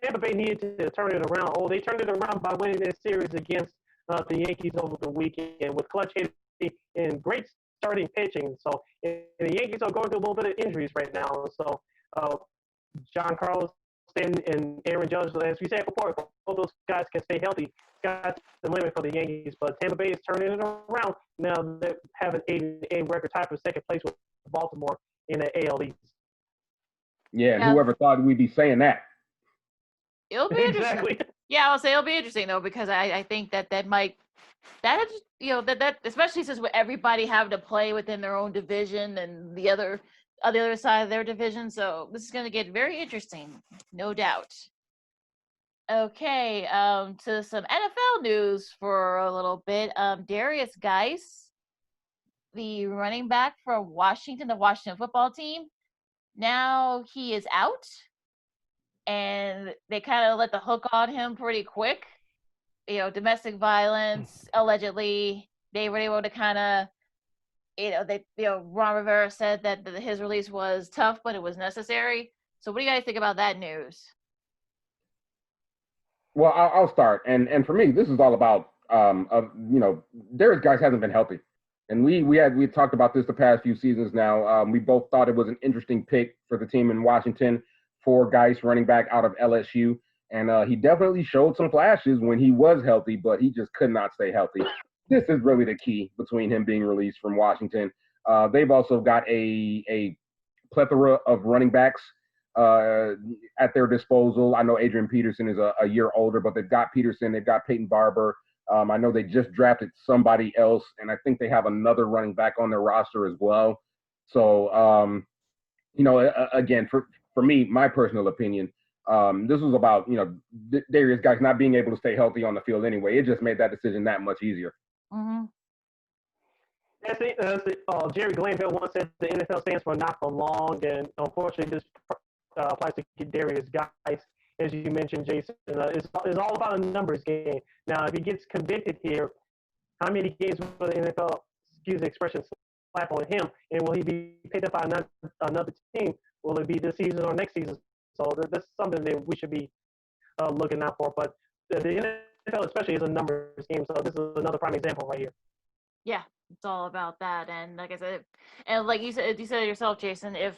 Tampa Bay needed to turn it around. Oh, they turned it around by winning their series against the Yankees over the weekend with clutch hitting and great starting pitching. So and the Yankees are going through a little bit of injuries right now. So Giancarlo Stanton and Aaron Judge, as we said before, if all those guys can stay healthy, sky's the limit for the Yankees. But Tampa Bay is turning it around. Now they have an 8-8 record, tied for second place with Baltimore in the AL East. Yeah, and whoever thought we'd be saying that? It'll be interesting. Yeah, I'll say it'll be interesting though, because I think that especially since everybody having to play within their own division and the other side of their division, so this is going to get very interesting, no doubt. Okay, to some NFL news for a little bit. Darius Geis, the running back for Washington, the Washington football team, now he is out, and they kind of let the hook on him pretty quick. Domestic violence, allegedly. They were able to kind of, Ron Rivera said that his release was tough, but it was necessary. So what do you guys think about that news? Well, I'll start. And for me, this is all about, Darius Geis hasn't been healthy. And we talked about this the past few seasons now. We both thought it was an interesting pick for the team in Washington for Geis, running back out of LSU. And he definitely showed some flashes when he was healthy, but he just could not stay healthy. This is really the key between him being released from Washington. They've also got a plethora of running backs at their disposal. I know Adrian Peterson is a year older, but they've got Peterson, they've got Peyton Barber. I know they just drafted somebody else, and I think they have another running back on their roster as well. So, again, for me, my personal opinion, this was about, Darius Geis not being able to stay healthy on the field anyway. It just made that decision that much easier. Mm-hmm. That's it. Jerry Glanville once said the NFL stands for not for long, and unfortunately this applies to Darius Geis. As you mentioned, Jason, it's all about a numbers game. Now, if he gets convicted here, how many games will the NFL, excuse the expression, slap on him, and will he be picked up by another team? Will it be this season or next season? So that's something that we should be looking out for. But the NFL especially is a numbers game, so this is another prime example right here. Yeah, it's all about that. And like I said, and like you said yourself, Jason, if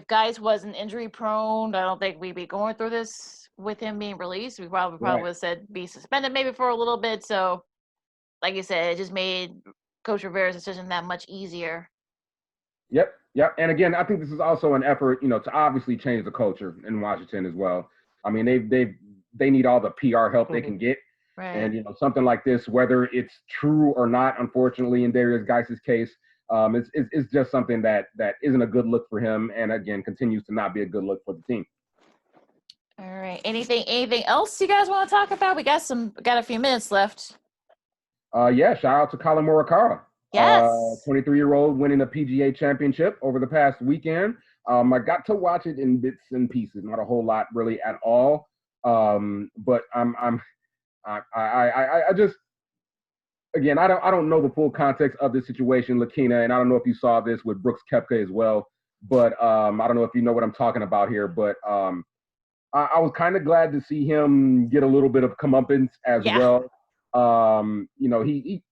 Geis wasn't injury prone, I don't think we'd be going through this with him being released. We probably would have said be suspended maybe for a little bit. So like you said, it just made Coach Rivera's decision that much easier. Yep. And again, I think this is also an effort, to obviously change the culture in Washington as well. I mean, they need all the PR help they can get. Right. And, something like this, whether it's true or not, unfortunately, in Darius Geis' case, it's just something that isn't a good look for him, and again continues to not be a good look for the team. All right. Anything else you guys want to talk about? We got a few minutes left. Shout out to Colin Morikawa. Yes. 23-year-old winning a PGA championship over the past weekend. I got to watch it in bits and pieces, not a whole lot really at all. But I just, again, I don't know the full context of this situation, Lakeena, and I don't know if you saw this with Brooks Koepka as well, but I don't know if you know what I'm talking about here, but I was kind of glad to see him get a little bit of comeuppance as well. He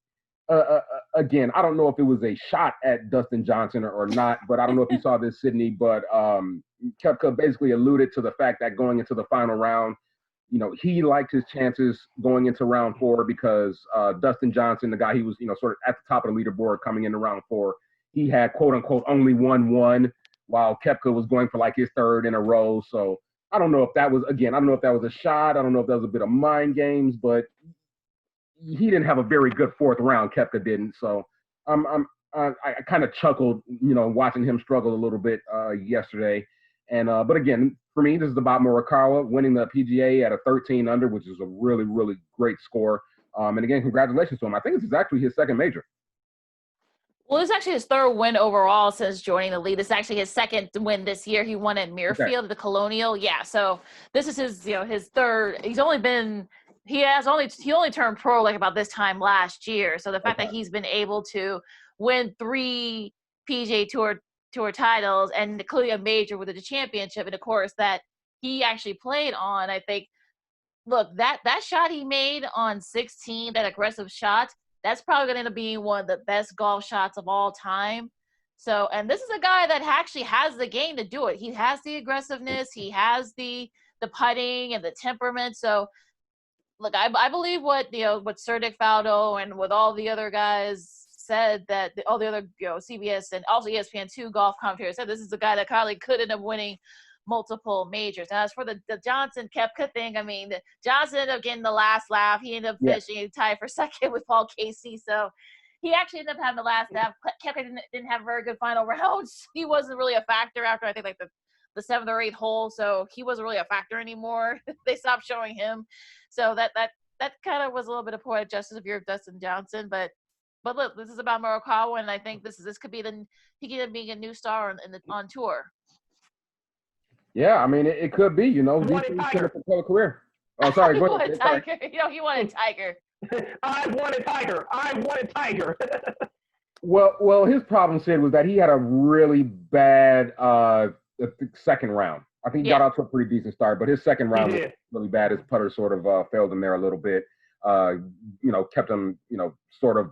again, I don't know if it was a shot at Dustin Johnson or not, but I don't know if you saw this, Sydney, but Koepka basically alluded to the fact that going into the final round, he liked his chances going into round 4 because Dustin Johnson, the guy he was, sort of at the top of the leaderboard coming into round 4, he had quote unquote only won one, while Koepka was going for like his third in a row. So I don't know if that was a shot. I don't know if that was a bit of mind games, but he didn't have a very good fourth round. Koepka didn't. So I kind of chuckled, watching him struggle a little bit yesterday. And but again, for me, this is about Morikawa winning the PGA at a 13 under, which is a really, really great score. And again, congratulations to him. I think this is actually his second major. Well, this is actually his third win overall since joining the league. This is actually his second win this year. He won at Muirfield, the Colonial. Yeah, so this is his third. He only turned pro like about this time last year. So the fact that he's been able to win 3 PGA Tour titles and including a major with the championship, and of course that he actually played on, I think, look, that shot he made on 16, that aggressive shot, that's probably going to end up being one of the best golf shots of all time. So, and this is a guy that actually has the game to do it. He has the aggressiveness. He has the the putting and the temperament. So look, I believe what Sir Dick Faldo and what all the other guys said, that all the other CBS and also ESPN2 golf commentators said this is the guy that probably could end up winning multiple majors. Now, as for the Johnson Koepka thing, I mean, Johnson ended up getting the last laugh. He ended up finishing tied for second with Paul Casey. So he actually ended up having the last laugh. Koepka didn't have very good final rounds. He wasn't really a factor after, I think, like the 7th or 8th hole. So he wasn't really a factor anymore. They stopped showing him. So that kind of was a little bit of poetic justice if you're Dustin Johnson. But look, this is about Morikawa, and I think this could be he could end up being a new star on tour. Yeah, I mean, it could be, these things could have a career. Oh, sorry, go ahead. Tiger. He wanted Tiger. I wanted Tiger. Well, his problem, Sid, was that he had a really bad second round. I think he got out to a pretty decent start, but his second round was really bad. His putter sort of failed him there a little bit. Kept him, sort of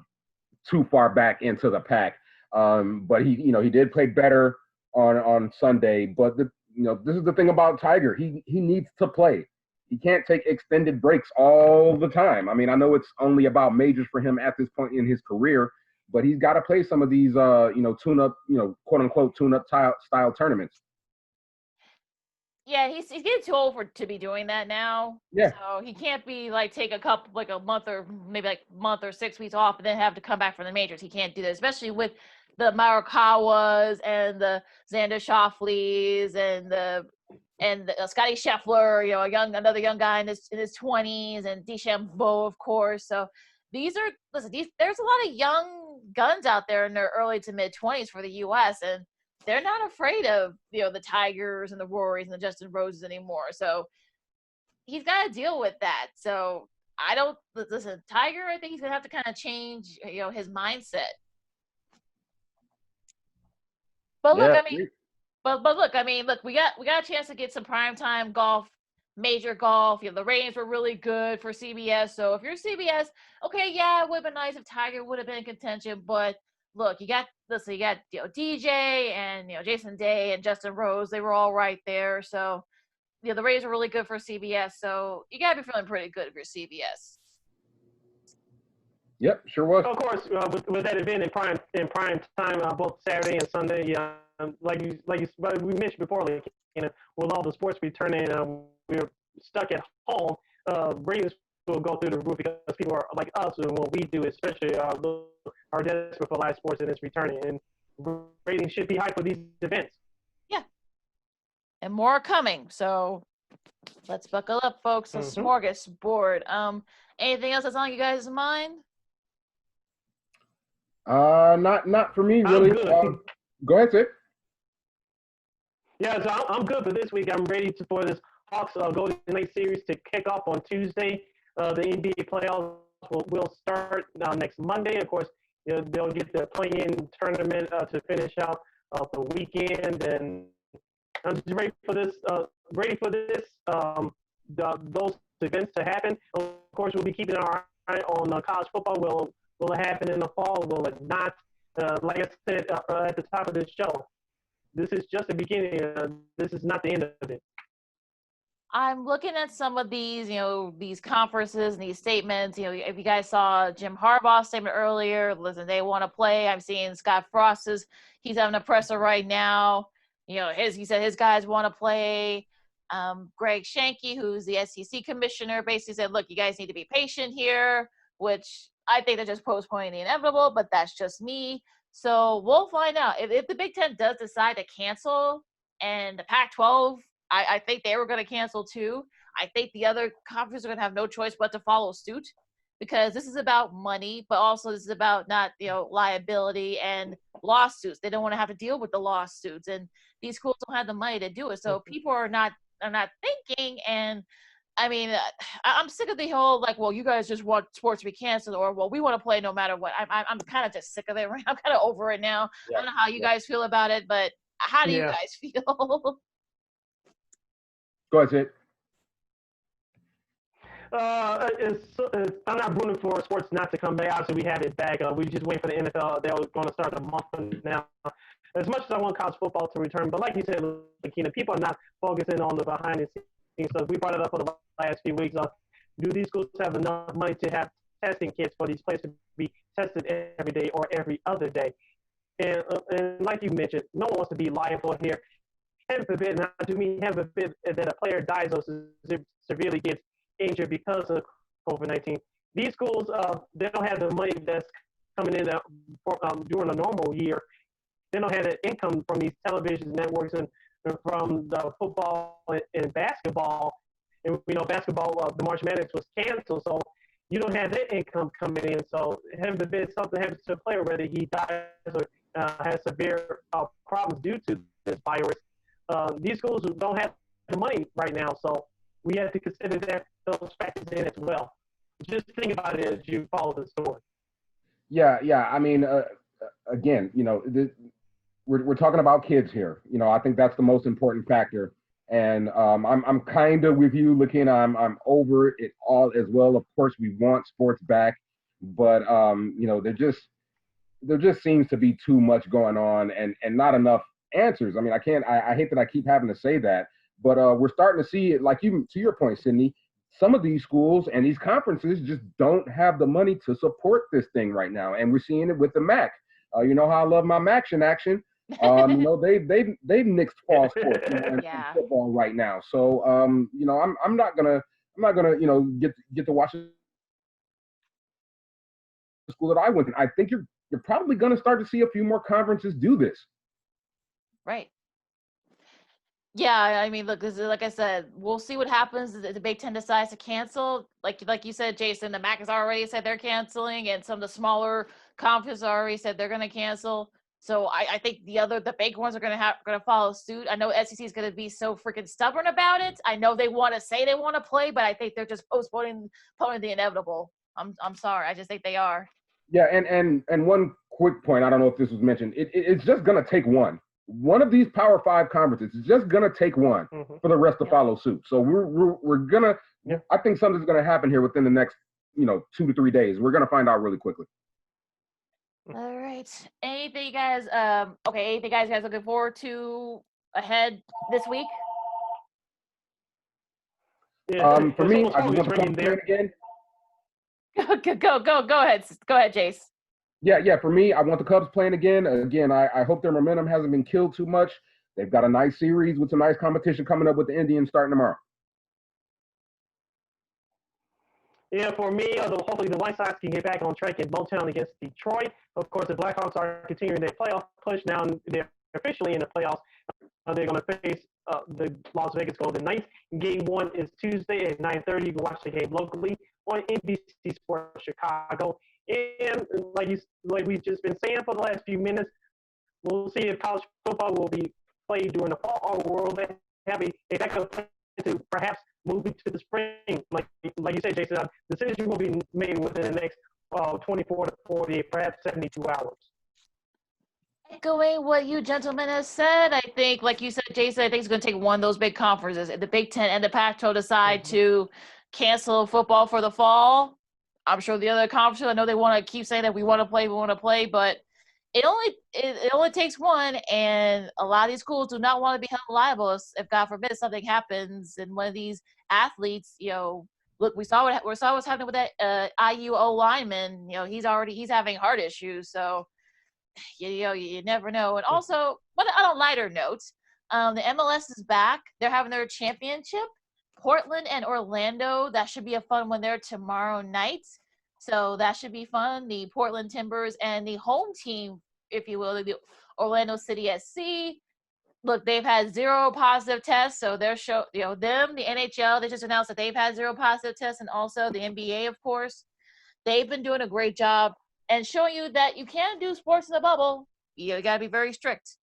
too far back into the pack. But he did play better on Sunday. But this is the thing about Tiger. He needs to play. He can't take extended breaks all the time. I mean, I know it's only about majors for him at this point in his career, but he's got to play some of these, tune-up, quote unquote tune-up style tournaments. Yeah, he's getting too old to be doing that now. Yeah. So he can't be take a month or maybe month or 6 weeks off and then have to come back for the majors. He can't do that, especially with the Morikawas and the Xander Schauffele's and the Scotty Scheffler, another young guy in his 20s, and DeChambeau, of course. So there's a lot of young guns out there in their early to mid 20s for the U.S. and they're not afraid of the Tigers and the Rorys and the Justin Roses anymore. So he's got to deal with that. So Tiger, I think he's gonna have to kind of change his mindset. But look, look, we got a chance to get some primetime golf, major golf. The ratings were really good for CBS. So if you're CBS, okay, yeah, it would have been nice if Tiger would have been in contention. But look, you got DJ and Jason Day and Justin Rose. They were all right there. So the ratings were really good for CBS. So you gotta be feeling pretty good if you're CBS. Yep, sure was. Of course, with that event in prime time, both Saturday and Sunday, like we mentioned before, with all the sports returning, we're stuck at home. Ratings will go through the roof because people are like us and what we do, especially are desperate for live sports and it's returning. And ratings should be high for these events. Yeah, and more are coming. So let's buckle up, folks. A smorgasbord. Anything else that's on you guys' mind? Not for me, really. Go ahead, Sid. Yeah, so I'm good for this week. I'm ready for this Hawks Golden Knights series to kick off on Tuesday. The NBA playoffs will start next Monday. Of course, they'll get the play-in tournament to finish out the weekend, and I'm just ready for this. Those events to happen. Of course, we'll be keeping our eye on college football. Will it happen in the fall? Will it not? Like I said at the top of this show, this is just the beginning. This is not the end of it. I'm looking at some of these, these conferences and these statements. If you guys saw Jim Harbaugh's statement earlier, listen, they want to play. I'm seeing Scott Frost's. He's having a presser right now. He said his guys want to play. Greg Shanky, who's the SEC commissioner, basically said, look, you guys need to be patient here, which I think they're just postponing the inevitable, but that's just me. So we'll find out. If the Big Ten does decide to cancel and the Pac-12, I think they were going to cancel too. I think the other conferences are going to have no choice but to follow suit because this is about money, but also this is about not, liability and lawsuits. They don't want to have to deal with the lawsuits, and these schools don't have the money to do it. So people are not thinking, and I mean, I'm sick of the whole well, you guys just want sports to be canceled, or well, we want to play no matter what. I'm kind of just sick of it. I'm kind of over it now. Yeah. I don't know how you guys feel about it, but how do you guys feel? Go ahead, Sid. I'm not rooting for sports not to come back. Obviously, we have it back. We just wait for the NFL. They're going to start a month from now. As much as I want college football to return, but like you said, Lakeena, people are not focusing on the behind the So we brought it up for the last few weeks. Do these schools have enough money to have testing kits for these players to be tested every day or every other day? And like you mentioned, no one wants to be liable here. Heaven forbid, and I do mean heaven forbid, that a player dies or severely gets injured because of COVID-19. These schools, they don't have the money that's coming in during a normal year. They don't have the income from these television networks and from the football and basketball. And basketball, the March Madness was canceled, so you don't have that income coming in. So heaven forbid something happens to a player, whether he dies or has severe problems due to this virus. These schools don't have the money right now, so we have to consider those factors in as well. Just think about it as you follow the story. Yeah. I mean, again, we're talking about kids here. I think that's the most important factor. And I'm kind of with you, Lakeena. I'm over it all as well. Of course, we want sports back, but there just seems to be too much going on and not enough answers. I mean, I hate that I keep having to say that, but we're starting to see it, like to your point, Sydney, some of these schools and these conferences just don't have the money to support this thing right now. And we're seeing it with the MAC. You know how I love my action. They've nixed fall sports and football right now. So I'm not gonna get to watch the school that I went to. I think you're probably gonna start to see a few more conferences do this. Right. Yeah, I mean, look, like I said, we'll see what happens if the Big Ten decides to cancel. Like you said, Jason, the MAC has already said they're canceling, and some of the smaller conferences already said they're going to cancel. So I think the big ones are going to follow suit. I know SEC is going to be so freaking stubborn about it. I know they want to say they want to play, but I think they're just postponing the inevitable. I'm sorry, I just think they are. Yeah, and one quick point, I don't know if this was mentioned. It's just going to take one of these Power 5 conferences is just going to take one for the rest to follow suit. So we're going to I think something's going to happen here within the next 2 to 3 days. We're going to find out really quickly. All right. Anything you guys anything guys looking forward to ahead this week? Yeah, for me, I just want to come there again. Go ahead, Jace. Yeah. For me, I want the Cubs playing again. Again, I hope their momentum hasn't been killed too much. They've got a nice series with some nice competition coming up with the Indians starting tomorrow. Yeah, for me, hopefully the White Sox can get back on track in Motown against Detroit. Of course, the Blackhawks are continuing their playoff push. Now they're officially in the playoffs. They're going to face the Las Vegas Golden Knights. Game 1 is Tuesday at 9:30. You can watch the game locally on NBC Sports Chicago. And like we've just been saying for the last few minutes, we'll see if college football will be played during the fall or will they have a backup plan to perhaps move into the spring. Like you said, Jason, the decision will be made within the next 24 to 48, perhaps 72 hours. Echoing what you gentlemen have said, I think, like you said, Jason, I think it's going to take one of those big conferences. If the Big Ten and the Pac-12 decide to cancel football for the fall, I'm sure the other conferences, I know they want to keep saying that we want to play, but it only takes one, and a lot of these schools do not want to be held liable if God forbid something happens and one of these athletes, look, we saw what's happening with that IUO lineman. He's having heart issues, so you never know. And also, on a lighter note, the MLS is back. They're having their championship. Portland and Orlando, that should be a fun one there tomorrow night. So that should be fun. The Portland Timbers and the home team, if you will, the Orlando City SC. Look, they've had 0 positive tests. So they're them, the NHL, they just announced that they've had 0 positive tests, and also the NBA, of course. They've been doing a great job and showing you that you can't do sports in a bubble. You got to be very strict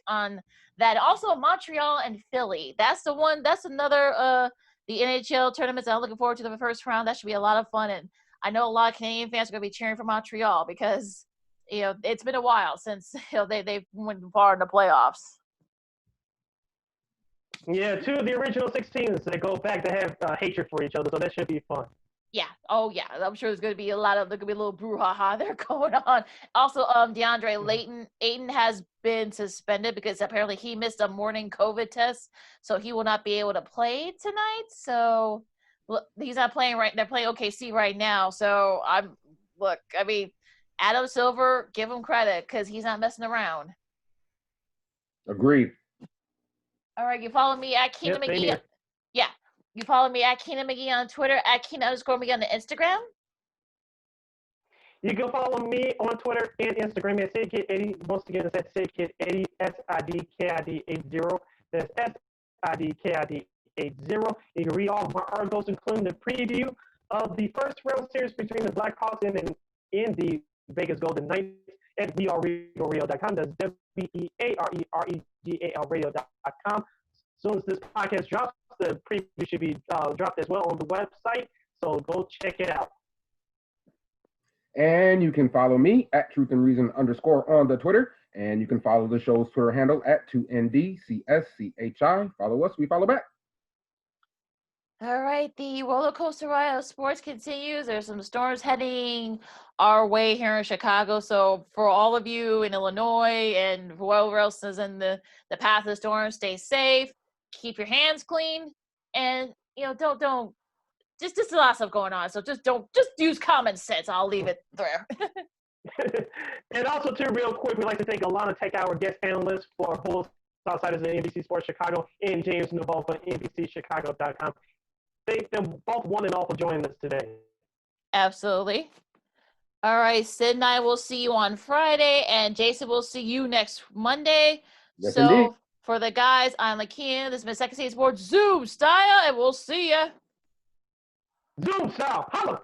on that. Also, Montreal and Philly. That's another the NHL tournaments I'm looking forward to the first round. That should be a lot of fun. And I know a lot of Canadian fans are going to be cheering for Montreal because, it's been a while since they've went far in the playoffs. Yeah, 2 of the original 6 teams that go back to have hatred for each other, so that should be fun. Yeah. Oh, yeah. I'm sure there's going to be a little brouhaha there going on. Also, DeAndre Ayton has been suspended because apparently he missed a morning COVID test, so he will not be able to play tonight. So he's not playing right. They're playing OKC right now. So I mean, Adam Silver, give him credit because he's not messing around. Agreed. All right, you follow me at Keena McGee. Yeah. You follow me at Keena McGee on Twitter, at Keena_McGee on the Instagram. You can follow me on Twitter and Instagram at SidKid80. Once again, it's at SidKid80, SIDKID80. That's SIDKID80. You can read all of my articles, including the preview of the first round series between the Blackhawks and the Vegas Golden Knights at WARR.com. That's WEAREREGAL radio.com. As soon as this podcast drops, the preview should be dropped as well on the website. So go check it out. And you can follow me at Truth and Reason _ on the Twitter. And you can follow the show's Twitter handle at 2NDCSCHI. Follow us, we follow back. All right, the roller coaster ride of sports continues. There's some storms heading our way here in Chicago. So for all of you in Illinois and whoever else is in the path of the storm, stay safe, keep your hands clean, and don't just a lot of stuff going on. So just use common sense. I'll leave it there. And also, too, real quick, we'd like to thank Allana Tachauer, guest analyst for Bulls Outsiders at NBC Sports Chicago, and James Neveau for NBCChicago.com. Thank them both one and all for joining us today. Absolutely. All right, Sid and I will see you on Friday, and Jason will see you next Monday. Yes, so indeed. For the guys, I'm Lakeena. This has been Second City Sports Zoom style, and we'll see ya. Zoom style, holla!